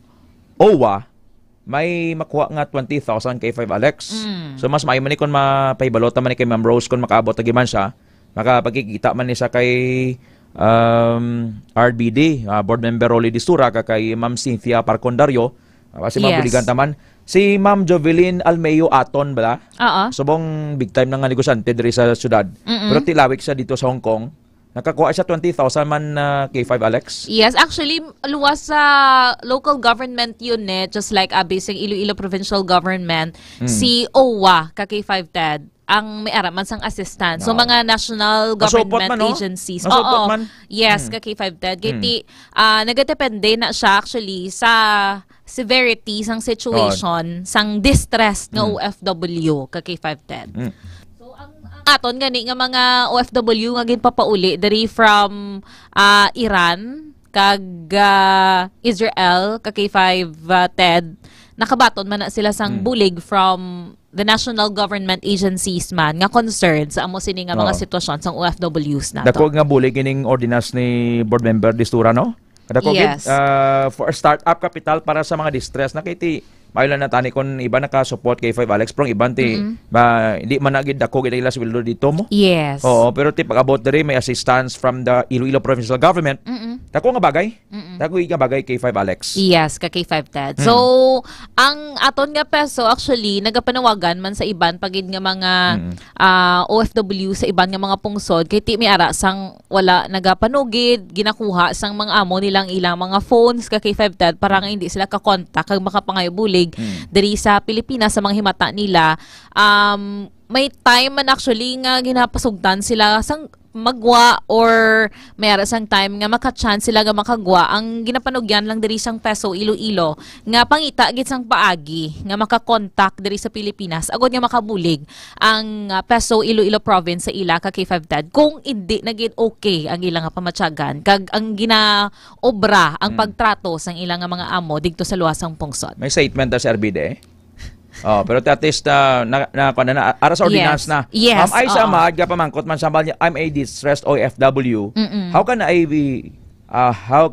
OWA, may makuha nga 20,000 kay 5 Alex. So mas maayo man ni kung mapahibalotan man ni kay Ma'am Rose kung makaabot man siya, makapagkikita man ni sa kay RBD, board member Rolly Destura, kay Ma'am Cynthia Parcondario, kasi mabuligan taman. Si Ma'am Jovelyn Almeyo Aton bala? Subong big time na nga negosyante diri sa syudad. Pero tilawik siya dito sa Hong Kong. Nakakuha siya 20,000 man K5 Alex? Yes, actually, luwas sa local government unit, just like basic Iloilo Provincial Government, si OWA, ka K5TED, ang may araman sang assistant. So, mga national government agencies. Oo. Yes, ka K5TED. Kiti, nagadepende na siya actually sa severity sang situation, sang distress ng OFW, ka K5TED. Aton gani nga mga OFW nga ginpapauli dari from Iran kag Israel ka K5TED nakabaton man na sila sang bulig from the national government agencies man nga concerned sa amo sini nga mga sitwasyon sang OFWs nato. Dako nga bulig kining ordinance ni board member Destura no? Dako gid for startup capital para sa mga distress na kiti Mailan na tani kon iba naka-support kay 5 Alex Prong iban ti hindi man nagid dako gid ila sweldo dito mo. Yes. Oo, pero ti pag-abot diri may assistance from the Iloilo Provincial Government. Dako nga bagay. Dako nga bagay kay 5 Alex. Yes, ka kay 5 Ted. So, ang aton nga peso actually nagapanawagan man sa iban pagid nga mga OFW sa iban nga mga pungsod kay ti mi ara sang wala nagapanugid, ginakuha sang mga amo nilang ilang mga phones ka kay 5 Ted para nga hindi sila ka-contact kag makapangayobulig diri sa Pilipinas sa mga himata nila. May time man actually nga ginapasugdan sila sang magwa or mayara sang time nga maka-chance sila nga makagwa. Ang ginapanugyan lang diri sang Peso Iloilo nga pangita gid sang paagi nga maka-contact diri sa Pilipinas agod nga makabulig ang Peso Iloilo province sa ila ka kay 5 Ted kung hindi nagid okay ang ilang nga pamatyagan kag ang ginaobra ang pagtrato sang ilang nga mga amo didto sa luwasang pungsod. May statement sa RBD pero at least ara sa ordinance na. Yes. Ma'am Aisa Ahmad, pamangkot man sambal niya, I'm a distressed OFW. How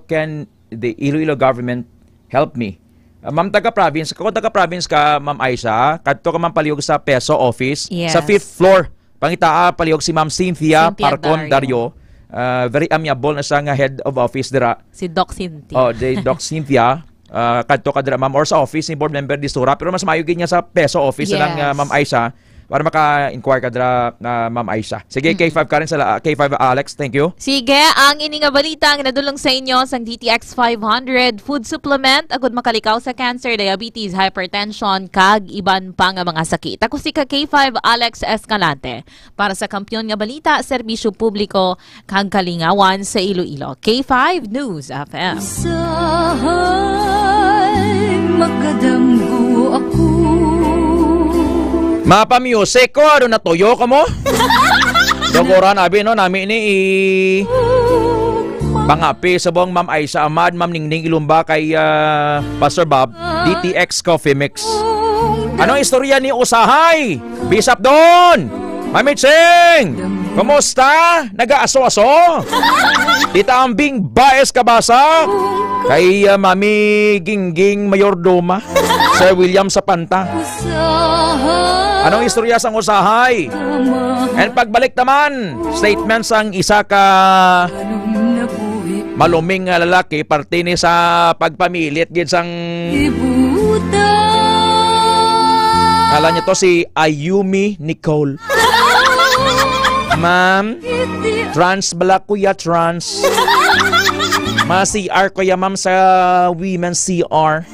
can the Iloilo government help me? Ma'am taga-province, kung taga-province ka, Ma'am Aisa, kadto ka man palihog sa Peso office, sa 5th floor. Pangitaa palihog si Ma'am Cynthia Parcon Dario. Very amiable na siya nga head of office dira. Si Doc Cynthia. Doc Cynthia. Kadto ka dira ma'am or sa office ni board member di Sura pero mas maayo gid niya sa Peso office lang Ma'am Aisa para maka-inquire ka dira na Ma'am Aisa. Sige, K5 ka rin sa K5 Alex, thank you. Sige, ang ini nga balita ang nadulong sa inyo sang DTX 500 food supplement agud makalikaw sa cancer, diabetes, hypertension kag iban pa nga mga sakit. Ako si K5 Alex Escalante para sa Kampiyon nga balita, serbisyo publiko kag kalingawan sa Iloilo. K5 News FM. Makadamgo ako. Mapa-music ko, ano natuyo ka mo? Dogoran, abi no, namin ni pangapi sa buong Ma'am Aisa Ahmad, Ma'am Ningning Ilumba kay Pastor Bob, DTX Coffee Mix. Anong istorya ni Usahay? Bisap doon! Mami Cheng! Kumusta? Nag-aaso-aso? Tita Ambing Baes Kabasa? Kay Mami Gingging Mayordoma? Sir William Sapanta? Anong istorya sang Usahay? And pagbalik naman, statement sang isa ka maluming lalaki, parte ni sa pagpamilit gid sang kala niya to si Ayumi Nicole. Ma'am, trans bala kuya, trans. Ma-CR kuya ma'am sa women's CR.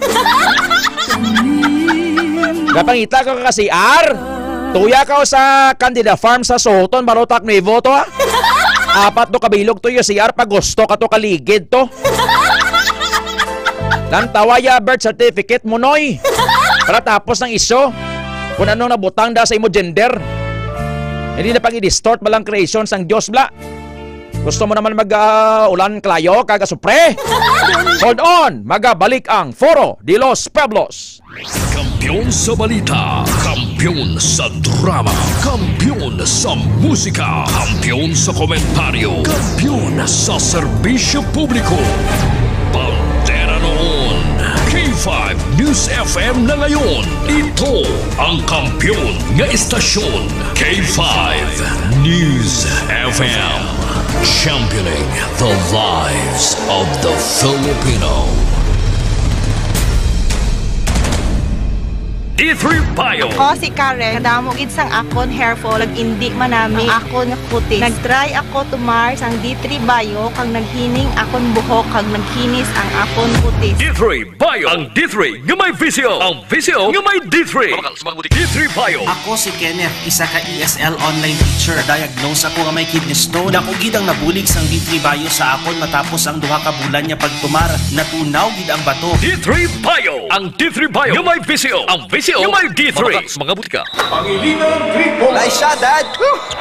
Kapangita ka ka CR? Tuya ka sa Candida Farm sa Soton, Barotac Nuevo to ha? 4 to kabilog to yung CR pag gusto ka to kaligid to. Tawaya birth certificate mo noy. Para tapos ng iso. Kung anong nabutang da sa imo gender. Hindi na pag-i-distort malang creations ng Diyos bla. Gusto mo naman mag-ulan klayo kaga supre? Hold on, magabalik ang Foro de los Pueblos. Kampiyon sa balita, kampiyon sa drama, kampiyon sa musika, kampiyon sa komentaryo, kampiyon sa serbisyo publiko. Pantera noon, K5 News FM na ngayon. Ito ang kampiyon nga istasyon, K5 News FM. Championing the lives of the Filipino. D3 Bio. Ako si Karen, kadamo gid sang akon hair fall, indi manami ang akon nga kutis. Nagtry ako tumar sang D3 Bio kag naghining akon buhok kag nagkinis ang akon kutis. D3 Bio. Ang D3 nga may visio. Ang visio nga may D3. D3 Bio. Ako si Kenneth, isa ka ESL online teacher. Diagnose ako nga may kidney stone. Dako gid ang nabulig sang D3 Bio sa akon matapos ang 2 ka bulan niya pagtumar. Natunaw gid ang bato. D3 Bio. Ang D3 Bio nga may visio. Ang visio C.O. yung may D3 sa mga butika. Nice shot, Dad!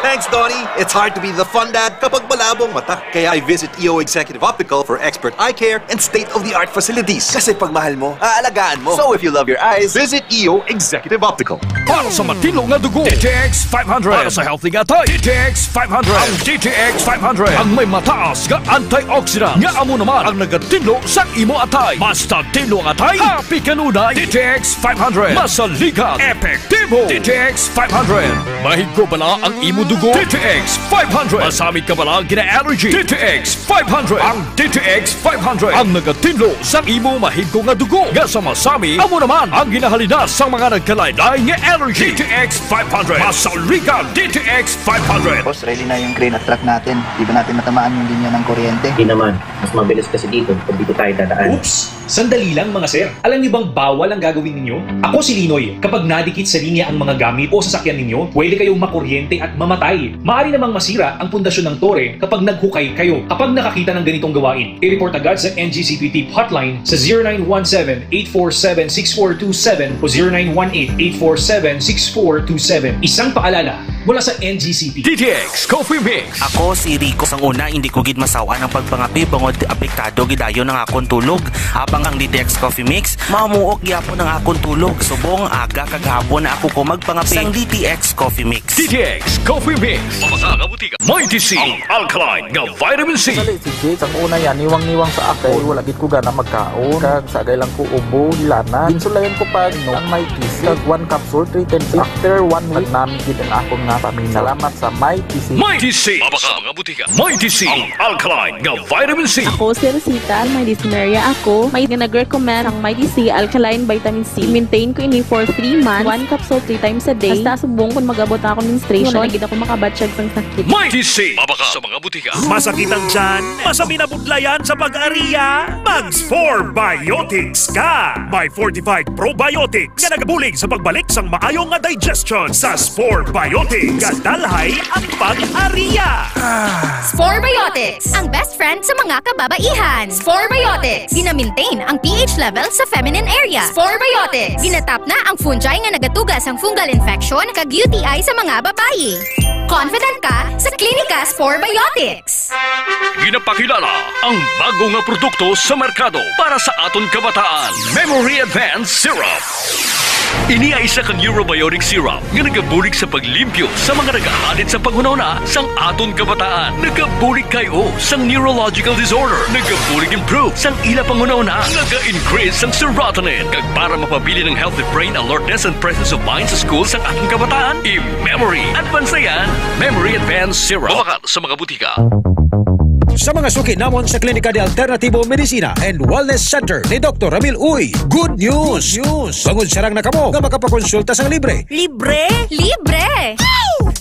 Thanks, Donnie. It's hard to be the fun dad kapag malabong mata. Kaya I visit EO Executive Optical for expert eye care and state-of-the-art facilities. Kasi pag mahal mo, aalagaan mo. So if you love your eyes, visit EO Executive Optical. Para sa matino nga dugo, DTX 500. Para sa healthy nga tayo, DTX 500. Ang DTX 500 ang may mataas nga antioxidant. Nga amo naman ang nagatinlo sa imo atay. Basta tinlo ang atay, happy kanunay. DTX 500. Masaligan, epektibo. DTX 500. Mahigko bala ang imo dugo. DTX 500. Masamit ka bala gina-allergy. DTX 500. Ang DTX 500 ang nagatinlo sa imo mahigko nga dugo. Nga sa masami, amo naman ang ginahalina sa mga nagkalaylay nga allergy. DTX 500. Masaligan, DTX 500. Boss, ready na yung crane at truck natin. Di ba natin matamaan yung linya ng kuryente? Hindi naman. Mas mabilis kasi dito pag dito tayo dadaan. Oops! Sandali lang mga sir. Alam niyo bang bawal ang gagawin ninyo? Ako si Linoy. Kapag nadikit sa linya ang mga gamit o sasakyan ninyo, pwede kayong makuryente at mamatay. Maaari namang masira ang pundasyon ng tore kapag naghukay kayo. Kapag nakakita ng ganitong gawain, i-report agad sa NGCP hotline sa 0917-847-6427 o 0918-847-6427. Isang paalala mula sa NGCP. DTX Coffee Mix. Ako si Rico. Sang una, hindi ko gid masawa ng pagpangapi bangod apektado gidayon ng akong tulog. Habang ang DTX Coffee Mix, mamuok gyapon ng akong tulog. Subong aga kagahapon na ako ko magpangapi sang DTX Coffee Mix. DTX Coffee Mix. Mga butika. Mighty C. Ang alkaline nga vitamin C. Sali si Jake, ang una yan, niwang-niwang sa akin. Wala gid ko gana magkaon. Kag sagay lang ko ubo, lana. Insulayan ko pa no ang Mighty C. Kag 1 capsule, 3 times. After 1 week, namin gid ang akong nga pamina. Salamat sa Mighty C. Mighty C. Mga butika. Mighty C. Ang alkaline nga vitamin C. Ako si Rosita, may dyspnea ako. May nag-recommend ang Mighty C Alkaline Vitamin C. Maintain ko ini for 3 months. 1 capsule 3 times a day. Basta subong kung mag-abot ako menstruation. Wala gid ako makabatsyag sang sakit. Mighty C. Sa mga butika. Masakit ang tiyan? Masami na budlayan sa pag-ariya? Mag-Spore Biotics ka! May fortified probiotics nga nagabulig sa pagbalik sang maayong nga digestion sa Spore Biotics. Kadalhay ang pag-ariya! Spore Biotics, ang best friend sa mga kababaihan. Spore Biotics, gina-maintain ang pH level sa feminine area. Spore Biotics, ginatap na ang fungi nga nagatugas ang fungal infection kag UTI sa mga babayi. Confident ka sa Klinika Spore Biotics. Ginapakilala ang bago nga produkto sa merkado para sa aton kabataan. Memory Advanced Syrup. Ini ay isa kang Eurobiotic syrup nga nagabulig sa paglimpyo sa mga nagahadit sa panghunahuna sang aton kabataan. Nagabulig kayo sang neurological disorder. Nagabulig improve sang ila panghunahuna. Naga-increase sang serotonin. Kag para mapabili ng healthy brain alertness and presence of mind sa school sang aton kabataan. I-Memory Advanced na yan. Memory Advanced Syrup. Bumakal sa mga butika. Sa mga suki namon sa Klinika de Alternativo Medicina and Wellness Center ni Dr. Ramil Uy, good news! Bangod sarang na kamo nga makapakonsulta sang libre. Libre? Libre!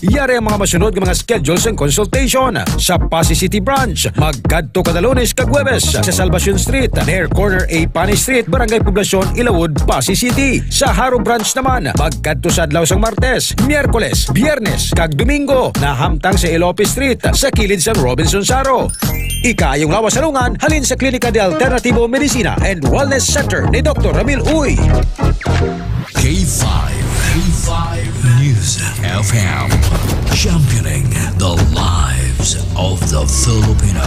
Yari ang mga masunod ng mga schedules and consultation sa Pasay City Branch. Magkadto kada Lunes kag Huwebes sa Salvacion Street, near corner A Pani Street, Barangay Poblacion, Ilawod, Pasay City. Sa Haro Branch naman, magkadto sa adlaw sang Martes, Miyerkules, Biyernes kag Domingo na hamtang sa Ilope Street sa kilid sang Robinson Saro. Ikayong lawas salungan halin sa Klinika de Alternativo Medicina and Wellness Center ni Dr. Ramil Uy. K5 News FM, championing the lives of the Filipino.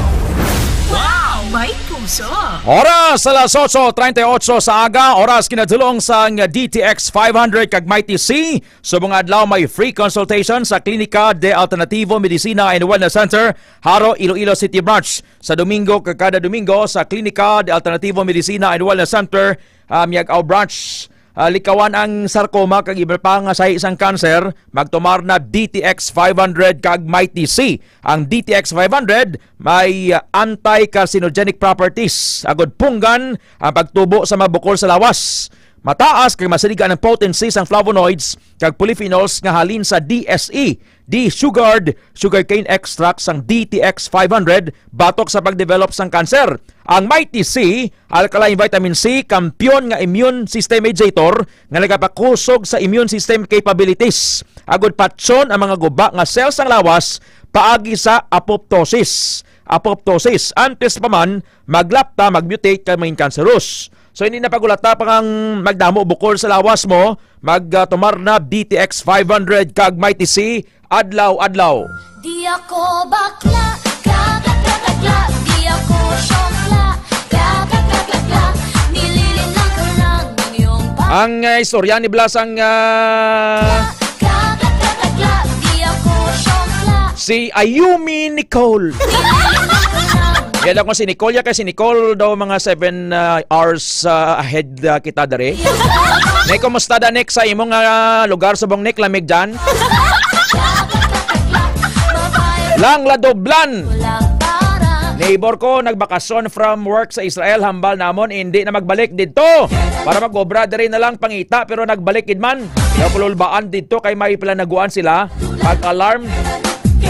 Wow! May puso! Oras alas 8:38 sa aga, oras kinadulong sa DTX 500 kag Mighty C. Subong adlaw may free consultation sa Klinika de Alternativo Medicina and Wellness Center, Haro, Iloilo City Branch. Sa Domingo kag kada Domingo sa Klinika de Alternativo Medicina and Wellness Center, Miagao Branch. Likawan ang sarcoma kag iba pa nga sa isang cancer, magtumar na DTX 500 kag Mighty C. Ang DTX 500 may anti-carcinogenic properties. Agod punggan ang pagtubo sa mabukol sa lawas. Mataas kag masaligan ang potency sang flavonoids kag polyphenols nga halin sa DSE, D-sugared sugarcane extract sang DTX 500 batok sa pagdevelop sang kanser. Ang Mighty C, alkaline vitamin C, kampyon nga immune system mediator nga nagapakusog sa immune system capabilities. Agod patson ang mga guba nga cells sang lawas paagi sa apoptosis. Antes pa man maglapta magmutate kay main cancerous. So hindi na pagulata pang magdamo bukol sa lawas mo, magtumar na DTX 500 kag Mighty C adlaw-adlaw. Di ako bakla, kla, di ako syokla, kla, nililinang ko lang ng iyong Ang istorya ni Blas ang di ako syokla. si Ayumi Nicole. Yan ako si Nicole. Kasi Nicole daw mga 7 hours ahead kita dere. Nay, kumusta da Nick sa imong lugar sa Bong Nick? Lamig dyan? Lang ladoblan. Neighbor ko nagbakasyon from work sa Israel, hambal namon hindi na magbalik dito para mag-obra diri na lang pangita, pero nagbalik man. Napululbaan dito kay may planaguan sila. Pag-alarm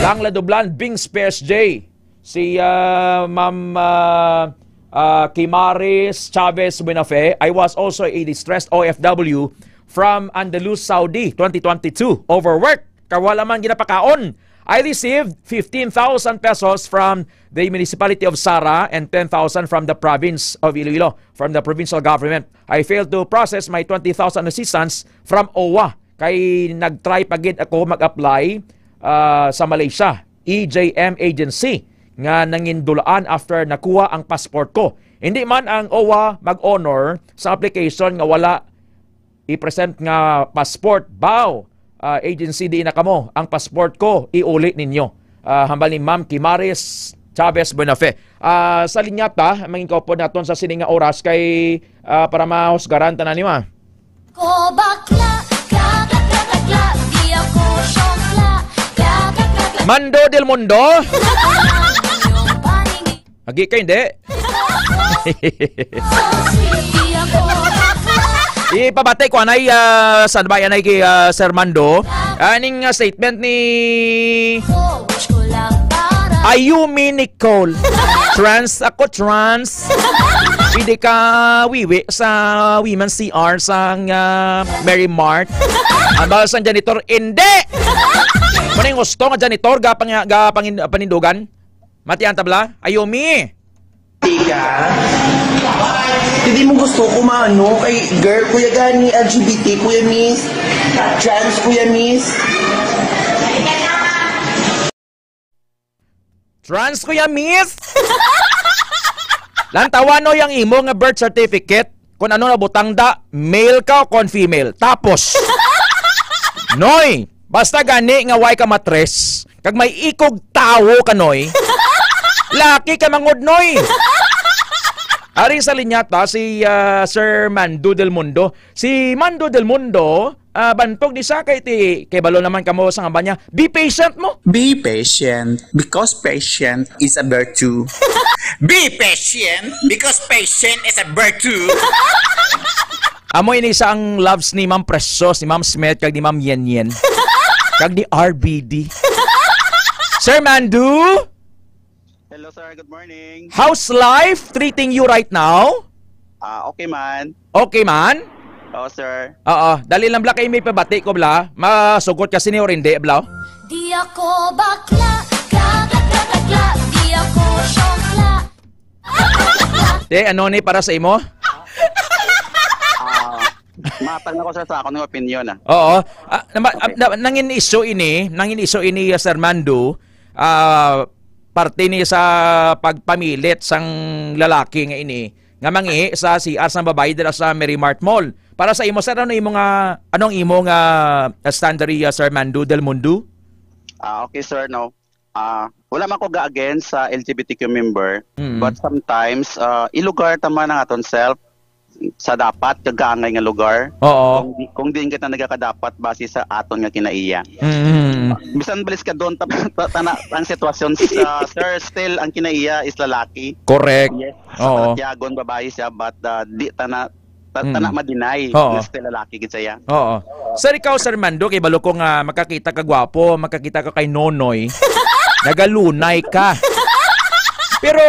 lang ladoblan Bings PSJ. Si Ma'am Kimaris Chavez Buenafe. I was also a distressed OFW from Andalus, Saudi 2022. Overwork, kawala man ginapakaon. I received 15,000 pesos from the municipality of Sara and 10,000 from the province of Iloilo, from the provincial government. I failed to process my 20,000 assistance from OWA. Kay nag-try pagid ako mag-apply sa Malaysia, EJM agency, nga nangindulaan after nakuha ang passport ko. Hindi man ang OWA mag-honor sa application nga wala i-present nga passport. Bow! Agency di na kamo ang passport ko iulit ninyo. Hambal ni Ma'am Kimaris Chavez Buenafe. Sa linyata mangin ko po naton sa sininga oras kay para mahusgaran tanan ni ma. Ko bakla, di ako syokla, Mando del Mundo. Agi kay hindi. Ipabatay ko anay sa bayan ay kay Sir Mando. Aning statement ni Ayumi Nicole. Trans ako, trans. Pwede ka wiwi sa Women's CR sa Mary Mart. Ang balasan janitor, hindi! Kung yung gusto nga janitor, panindugan. Matiyan tabla, Ayumi. Tika, hindi mo gusto kumano kay girl, kuya gani, LGBT, kuya miss, trans, kuya miss. Trans, kuya miss? Lantawan no yung imo nga birth certificate kung ano na butang da, male ka o kon female. Tapos, noy, basta gani nga way ka matres, kag may ikog tawo ka noy, laki ka mangod noy. Ari sa linyata si Sir Mando del Mundo. Si Mando del Mundo, bantog di sa kay balo naman kamo sa ngamba niya. Be patient mo. Be patient because patient is a virtue. Be patient because patient is a virtue. Amo ini sa ang loves ni Ma'am Presos, ni Ma'am Smith, kag ni Ma'am Yen Yen. Kag ni RBD. Sir Mando? Hello sir, good morning. How's life treating you right now? Okay man. Okay man? Oo sir. Oo, dali lang bla kay may pabati ko bla. Masugot kasi ni or hindi bla. Di ako bakla, di ako syokla. Ano ni para sa imo? Matang ako sir sa ako ng opinion Oo. Nangin iso ini Sir Mando. Parte ni sa pagpamilit sang lalaki nga ini nga mangi sa CR sang babae dira sa Mary Mart Mall. Para sa imo sir, anong imo nga standard Sir Mando del Mundo? Okay sir, no. Wala man ko ga-against sa LGBTQ member, but sometimes ilugar taman ang aton self sa dapat kagaangay nga lugar. Oo. Kung din kita nagakadapat base sa aton nga kinaiya. Bisan balis ka doon ang sitwasyon sa sir still ang kinaiya is lalaki. Correct. Yes. Oo. Tiagon babae siya but di tana ma-deny still lalaki gid siya. Oo. Sir ikaw Sir Mando kay balo ko nga makakita ka gwapo, makakita ka kay Nonoy. Nagalunay ka. Pero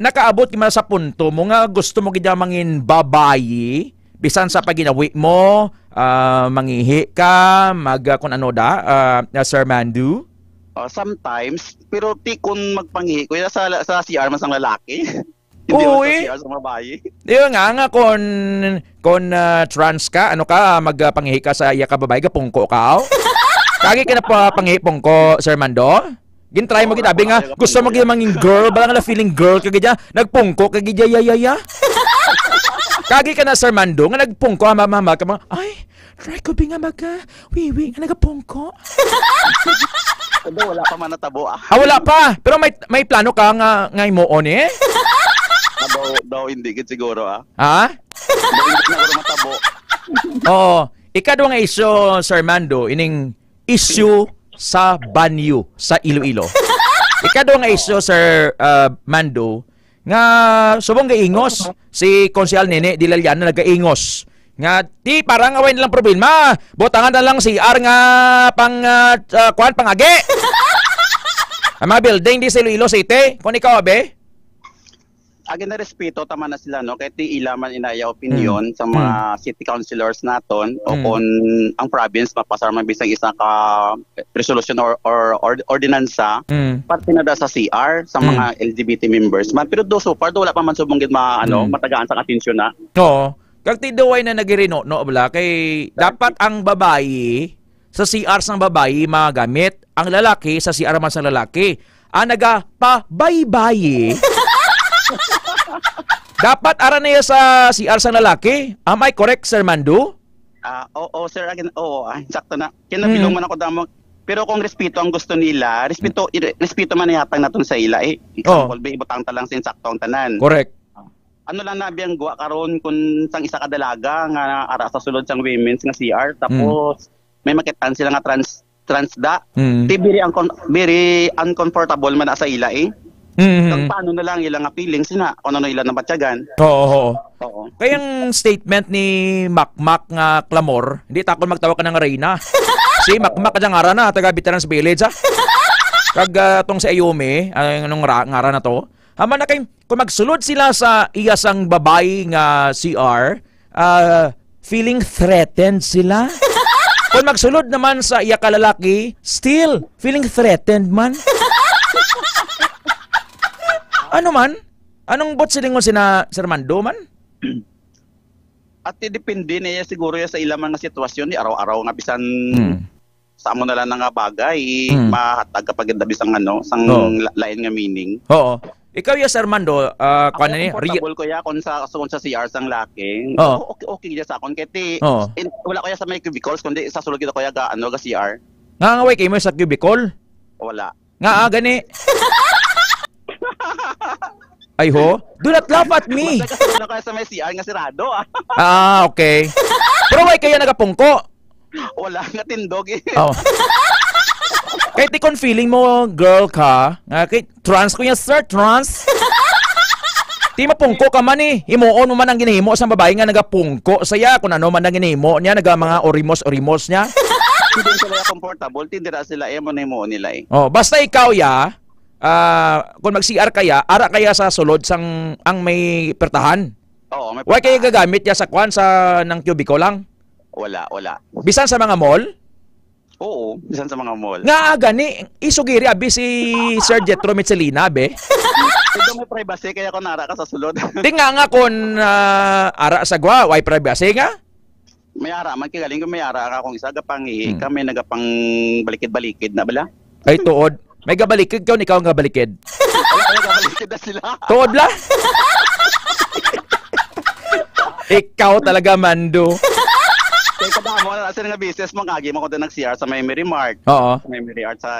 nakaabot ka sa punto mo nga gusto mo gid mangin babayi bisan sa paginawi mo, mangihi ka, kun ano da, Sir Mando? Sometimes, pero ti kun magpangihi ko sa CR man sang lalaki. Hindi Oo, ako sa eh. CR sa babae. Di ba nga kung trans ka, ano ka, magpanghihi ka sa iya ka babae, pungko ka, Kagi ka na pa panghipong ko, Sir Mando? Gintry mo gitabi nga, gusto mo manging girl, balang na feeling girl, kagidya, nagpungko, kagidya, yayaya. Kagi ka na, Sir Mando, nga nagpungko, mama, ka mga, ay, try ko bi nga wiwi, nga nagapungko. Wala pa man natabo Wala pa, pero may plano ka nga imuon eh? Daw hindi gid siguro Ha? Daw hindi na matabo. Oo, ikadwa nga isyo, Sir Mando, ining issue sa banyo sa Iloilo. Ikadwa nga isyo, Sir Mando, nga subong gaingos si Konsyal Nene Dilalyan na nagaingos nga di parang away nilang problema, botangan na lang si CR nga kuan pangagi. Ang mga building di sa Iloilo City, kung ikaw abe? Agin na respeto tama na sila no, kahit di ilaman inaya opinion sa mga city councilors naton o kung ang province mapasar man bisang isa ka resolution or ordinansa parte na da sa CR sa mga LGBT members man, pero do so far wala pa man subong gid matagaan sa atensyon na. Oo. Kag tiduway na nagirino no bala kay dapat ang babae sa CR sang babae magamit, ang lalaki sa CR man sa lalaki. Ang nagapabaybayi dapat ara niya sa CR sa lalaki. Am I correct, Sir Mando? Oo, sir, again, sakto na. Kinabilong man ako damo. Pero kung respeto ang gusto nila, respeto man ihatag naton sa ila eh. Example, ibutang ta lang sin sakto ang tanan. Correct. Ano lang na biyang guwa karon kun sang isa ka dalaga nga ara sa sulod sang women's nga CR tapos may makitaan sila nga transda. Very uncomfortable man sa ila eh. Kung paano na lang ilang feelings na kung ano ilang nabatyagan. Oo. Kayang statement ni Makmak nga Clamor, hindi takon magtawag ka ng Reyna. Si Makmak ka ngara na, taga Veterans Village ha. Kag tong sa Ayume, anong ngara na to. Haman na kay kung magsulod sila sa iyasang babae nga CR, feeling threatened sila. Kung magsulod naman sa iya ka lalaki, still feeling threatened man. Ano man? Anong bot silingon sina Sir Mando man? At depende niya siguro sa ilaman nga sitwasyon ni araw-araw nga bisan sa amo na lang nga bagay mahatag kapag bisang sang lain nga meaning. Oo. Ikaw ya Sir Mando, kuan ni comfortable ko ya kon sa CR sang laki. Okay sa akon kay wala ko ya sa may cubicles kundi sa sulod kita ko ya ga CR. Nga way kay mo sa cubicle? Wala. Nga gani. Ay ho, do not laugh at me. Kasi na kaya sa may CR nga sirado okay. Pero why kaya nagapungko? Wala nga tindog eh. Kahit ikon feeling mo girl ka, kay trans ko yan sir, trans. Di mapungko ka man eh. Himuon mo man ang ginihimo sa babae nga nagapungko saya kung ano man ang ginihimo niya, mga orimos niya. Hindi sila comfortable, tindira sila mo na himuon nila eh. Basta ikaw ya, kung mag-CR kaya, ara kaya sa sulod sang ang may pertahan. Oo, may pertahan. Why kaya gagamit ya sa kwan sa ng cubicle lang? Wala. Bisan sa mga mall? Oo, bisan sa mga mall. Nga gani, isugiri abi si Sir Jetro Mitzelina be. Ito may privacy kaya kung nara ka sa sulod. Di nga kung ara sa gwa, why privacy nga? May ara man kigaling kung may ara ka kung isa gapangi, kami nagapang balikid-balikid na bala. Ay tuod. May gabalikid ka, ikaw ang gabalikid. May gabalikid na sila. Tuod la. Ikaw talaga, Mando. Kaya kadamo na sila nga business mo, kagi mo ko din nag-CR sa Memory Mart. Oo. Sa Memory Art sa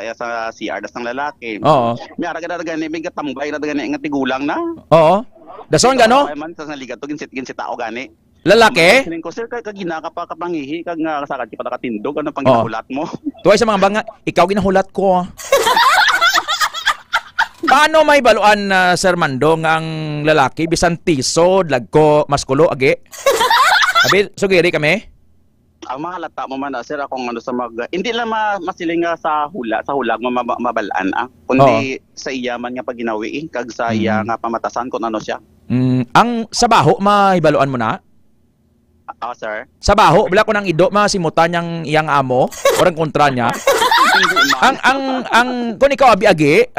CR das ng lalaki. Oo. May ara ka gani, may katambay na gani nga tigulang na. Oo. Dason gano? Ay man sa naligat to ginsit tao gani. Lalaki? Ko sir kay gina ka pa kapangihi kag nga kasakad ki pa nakatindog ano pang ginahulat mo. Tuway sa mga banga, ikaw ginahulat ko. Paano may baluan na Sir Mando nga ang lalaki bisan tisod lagko maskulo agi? Abi sugiri kami. Ang mga lata mo man sir akong sa hindi lang masiling nga sa hulag mo mabalaan kundi sa iya man nga pag ginawi kag sa iya nga pamatasan kun ano siya. Ang sa baho may baluan mo na? Sir. Sa baho, wala ko nang ido masimutan niyang iyang amo orang kontra niya. ang kung ikaw abi-agi,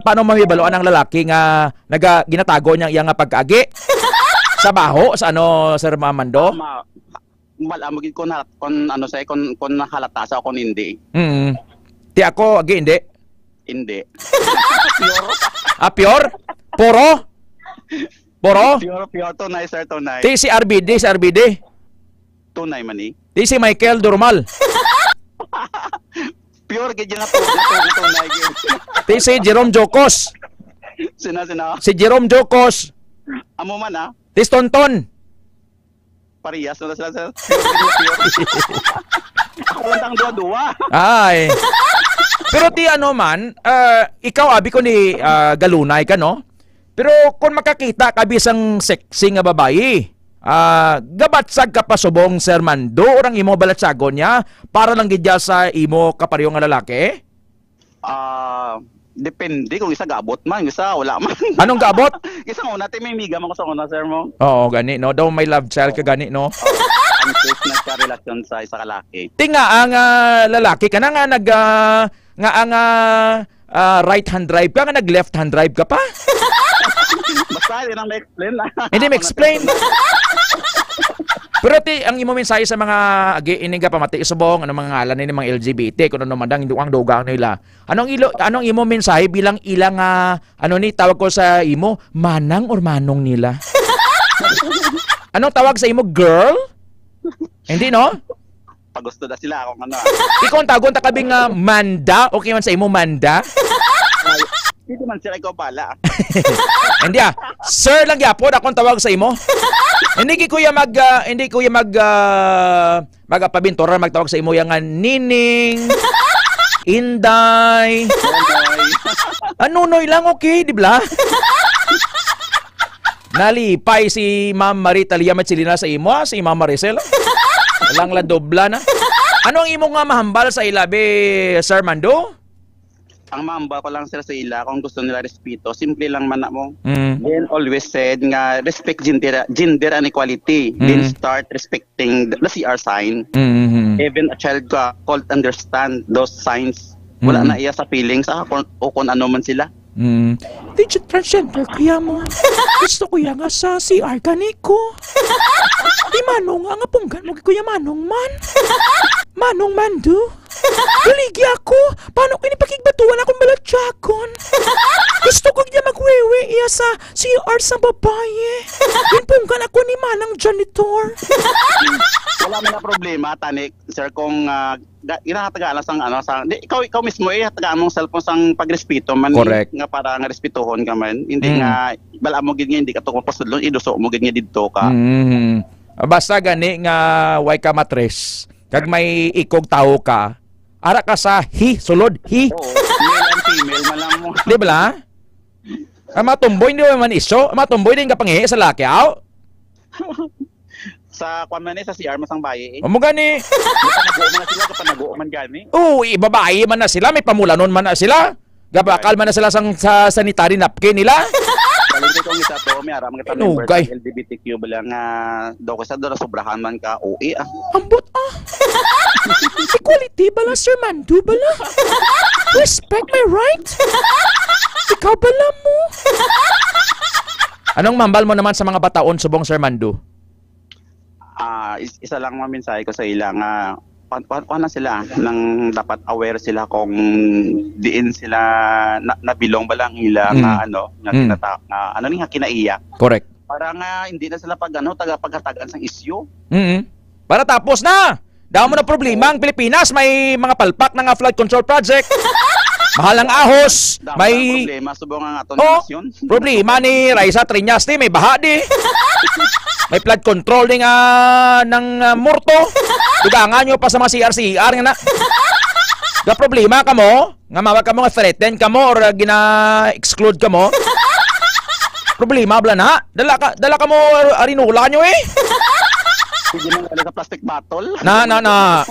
paano mahibaloan ang lalaki nga ginatago niya iyang pagkaagi? Sa baho sa ano Sir Mamando? Wala mo gid kon ano say kon halata sa kon hindi. Ti ako agi hindi. Hindi. Pure? Puro? Pure tunay sir tunay. Ti si RBD, Tunay man ni. Ti si Michael Durmal. Pure gid na tunay gid. Ti si Jerome Jocos. Sina. Si Jerome Jocos. Amo man ah. Ti Tonton. Parehas na sila sir. Ako lang dua-dua. Ay. Pero ti ano man, ikaw abi ko ni galunay ka no? Pero kung makakita ka bisang sexy nga babae, gabatsag ka pa subong Sir Mando orang imo balatsagon niya para lang gidya sa imo kapareho nga lalaki? Depende kung isa gabot man, isa wala man. Anong gabot? Isa una may miga man ko sa una sir mo. Oo, gani no. Daw may love child ka gani no. Ang first nagka-relasyon sa isa kalaki. Tinga ang lalaki ka na nga right hand drive ka nga nag left hand drive ka pa. Basta din ang ma-explain lang. Hindi ma-explain. Pero ti ang imo mensahe sa mga iniga pamati subong ano mga ngalan ni mga LGBT kuno no madang ang dugang nila. Anong imo mensahe bilang ilang ano ni tawag ko sa imo manang or manong nila? Anong tawag sa imo girl? Hindi no? Pagusto na sila ako ano. Ikaw ang tagon ta kabing Manda, okay man sa imo Manda? Hindi man sila ikaw pala. Hindi sir lang gyapon akong tawag sa imo. Hindi kuya magpabintora magtawag sa imo yang Nining, Inday. Nunoy lang okay, di ba? Nalipay si Ma'am Marita Liamet Silina sa imo, si Ma'am Maricel. Walang la dobla na. Anong imo nga mahambal sa ilabi, Sir Mando? Ang mahambal ko lang sila sa ila kung gusto nila respeto, simple lang man na mo. Then always said nga respect gender and equality. Then start respecting the CR sign. Even a child could understand those signs. Wala na iya sa feelings o kung ano man sila. Digit transgender kaya mo. Gusto ko nga sa CR kaniko. Di Manong nga punggan mo kuya Manong man. Manong Mando. Galigi ako. Paano ko inipakigbatuan akong balatsakon? Gusto ko niya magwewe iya sa CR sa babae. Punggan ako ni Manang janitor. Wala man na problema tani sir kung inahatagaan sang ano sa ikaw mismo hatagaan mong cellphone sang pagrespeto man. Correct. Nga para nga respetohon ka man. Hindi nga bala mo gid nga hindi ka tukol pasudlon iduso mo gid nga didto ka. Basta gani nga way ka matres. Kag may ikog tao ka, ara ka sa sulod. Oo, male and female man lang mo. Di ba? Matumboy hindi man iso, matumboy din ka panghihi sa laki, aw? Sa kwan man sa CR masang bayi Amo gani. Kapanago man na sila, kapanago man gani. Oo, babae man na sila, may pamulanon man na sila. Gabakal man na sila sa sanitary napkin nila. Kalindi kong isa to, may ara mga tanong LGBTQ bala nga daw ko sa doon sobrahan man ka OE Ambot equality bala Sir Mando bala. Respect my right. Ikaw bala mo. Anong mambal mo naman sa mga bataon subong Sir Mando? Isa lang maminsahe ko sa ila nga paano sila nang dapat aware sila kung diin sila nabilong balang ila nga ano nga ano ni nga kinaiyak. Correct. Para nga hindi na sila tagapaghatagan sang isyu. Para tapos na. Daw mo na problema ang Pilipinas, may mga palpak na nga flood control project. Mahalang ahos, may problema subong ang aton nasyon. Problema ni Raisa Triñaste, may baha di. May flood control din ng Morto. Dugangan nyo pa sa mga CR nga na. Ga problema ka mo, nga mawag ka mo nga threaten ka mo or gina-exclude ka mo. Problema bala na. Dala ka mo arinula nyo eh. Sige mo sa plastic bottle. Na.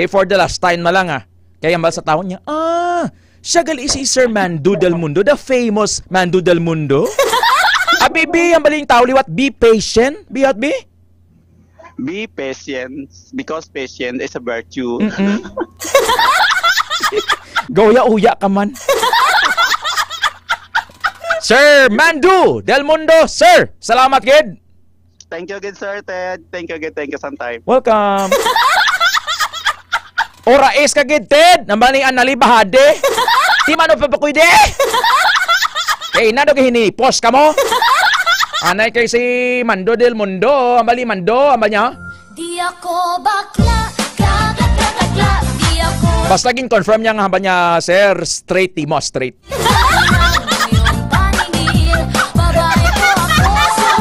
For the last time na lang Kaya mbal sa taon niya, siya gali si Sir Mando del Mundo, the famous Mando del Mundo. Bibi, ang baling tao liwat, be patient. Be. Be patient because patient is a virtue. Gawya-uya ka man. Sir Mandu Del Mundo, sir. Salamat, gid. Thank you again, Sir Ted. Thank you again. Thank you sometime. Welcome. Ora is ka, gid, Ted. Nambani ang nalibahade. Di man papakuy de. Kaya inado ka hinipos ka mo. Anay kay si Mando Del Mundo. Ambali Mando, ambanya. Di ako bakla, kla, kla, kla, kla, kla. Di ako Basta laging confirm niya nga ba niya, sir, straight, di mo, straight. babae ko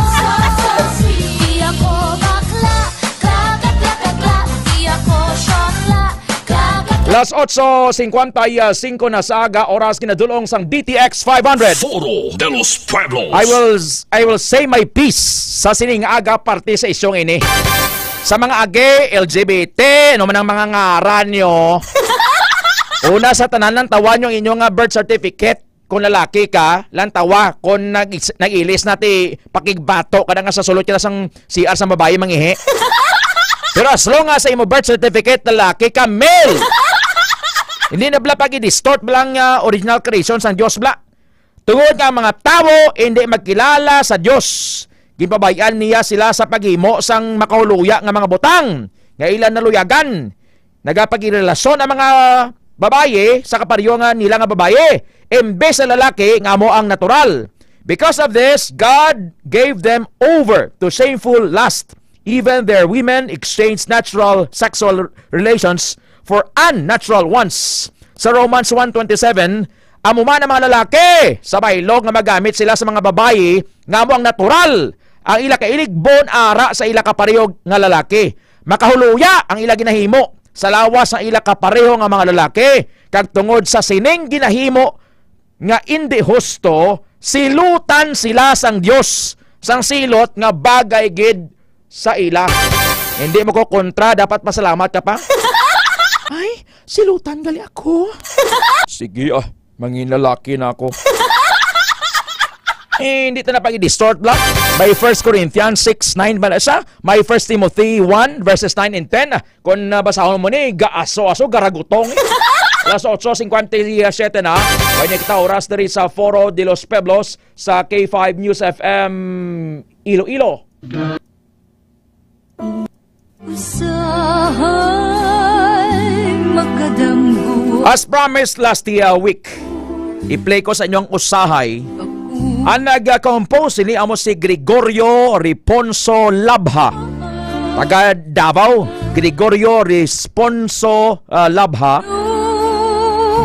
ako. Di ako bakla, kla, kla, kla, kla, kla. Di ako syokla, kla, kla, kla. Las 8:55 na sa aga, oras kinadulong sang DTX 500. Foro de los Pueblos. I will say my piece sa sining aga parte sa isyong ini. Sa mga age, LGBT, ano man ang mga ngaran nyo. Una sa tanan, lantawan yung inyong birth certificate. Kung lalaki ka, lantawa. Kung nag-ilis nati pakigbato, kada nga sa sulot ka na sang CR sa babae mangihi. Pero as long as sa imo birth certificate, lalaki ka, male. Hindi na bla pag-distort blang original creation sa Diyos bla. Tungod nga mga tao, hindi magkilala sa Diyos. Gipabayan niya sila sa paghimo sang makahuluya nga mga butang. Nga ilan na luyagan. Nagapagrelasyon ang mga babaye sa kapareho nga nila nga babaye. Imbes sa lalaki nga mo ang natural. Because of this, God gave them over to shameful lust. Even their women exchanged natural sexual relations for unnatural ones. Sa Romans 1:27, amuman ang mga lalaki sa baylog nga magamit sila sa mga babaye nga mo ang natural. Ang ila kailigbon ara sa ila kaparehog nga lalaki. Makahuluya ang ila ginahimo sa lawas ng ila kapareho nga mga lalaki. Kag tungod sa sining ginahimo nga indi husto, silutan sila sang Dios sang silot nga bagay gid sa ila. Hindi mo ko kontra, dapat pasalamat ka pa. Ay, silutan gali ako. Sige mangin lalaki na ako. Hindi ito na pag-distort lang. May 1 Corinthians 6:9 ba na siya? May 1 Timothy 1 verses 9 and 10. Kung basahon mo ni, gaaso-aso, garagutong. Alas 8:57 na. Kanya kita oras dari sa Foro de los Pueblos sa K5 News FM Iloilo. As promised last week, i-play ko sa inyong usahay. Ang nag-compose ni amo si Gregorio Responso Labha. Taga Davao, Gregorio Responso Labha.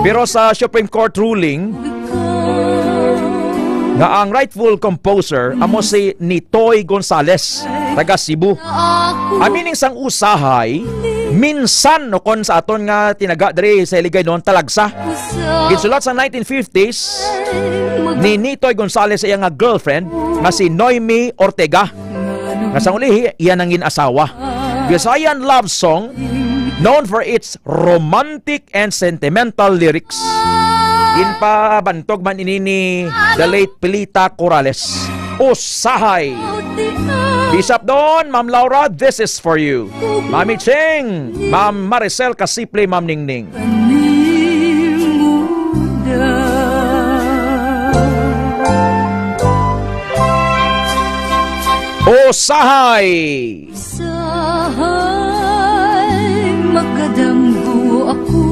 Pero sa Supreme Court ruling, nga ang rightful composer amo si Nitoy Gonzales, taga Cebu. Amining sang usahay, minsan no kon sa aton nga tinaga diri sa Iligay noon talagsa. Ginsulat sa 1950s ni Nitoy Gonzales sa iyang girlfriend nga si Noemi Ortega. Nga sang ulihi, iyan ang ginasawa. Visayan love song known for its romantic and sentimental lyrics. Inpabantog man ini ni the late Pilita Corrales. Usahay. Bisap doon, Ma'am Laura, this is for you. Mami Cheng, Ma'am Maricel Kasiple, Ma'am Ningning. Usahay. Makadamgo ako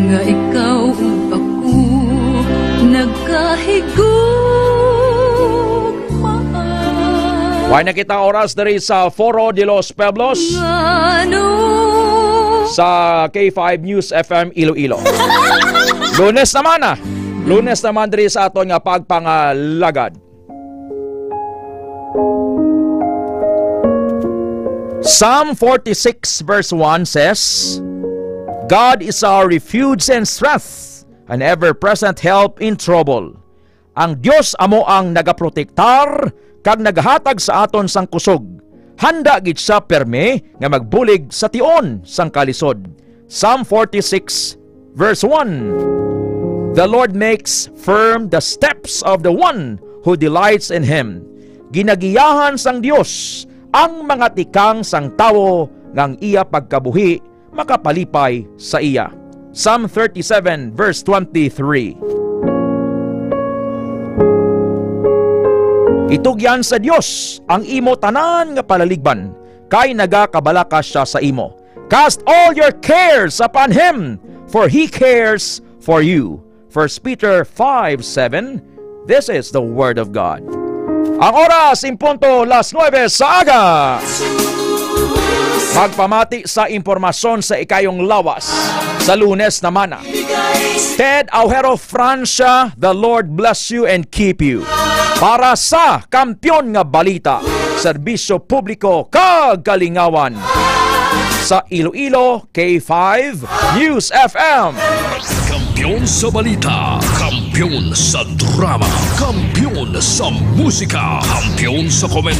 nga ikaw ug ako nagkahigugmaan. Why na kita oras dari sa Foro de los Pueblos sa K5 News FM Iloilo. Lunes naman Lunes naman dari sa aton nga pagpangalagad. Psalm 46 verse 1 says, God is our refuge and strength, an ever-present help in trouble. Ang Dios amo ang nagaprotektar kag nagahatag sa aton sang kusog. Handa gid siya perme nga magbulig sa tion sang kalisod. Psalm 46 verse 1. The Lord makes firm the steps of the one who delights in Him. Ginagiyahan sang Dios ang mga tikang sang tawo ngang iya pagkabuhi makapalipay sa iya. Psalm 37 verse 23. Itugyan sa Dios ang imo tanan nga palaligban, kay nagakabalaka siya sa imo. Cast all your cares upon Him, for He cares for you. 1 Peter 5:7. This is the Word of God. Ang oras, impunto, 9:00 sa aga. Magpamati sa impormasyon sa ikayong lawas. Sa Lunes naman na. Ted Aujero Francia, the Lord bless you and keep you. Para sa Kampiyon nga Balita, serbisyo publiko kag kalingawan. Sa Iloilo, K5 News FM. Kampiyon sa balita, kampiyon sa drama, kampiyon sa musika, kampiyon sa komento.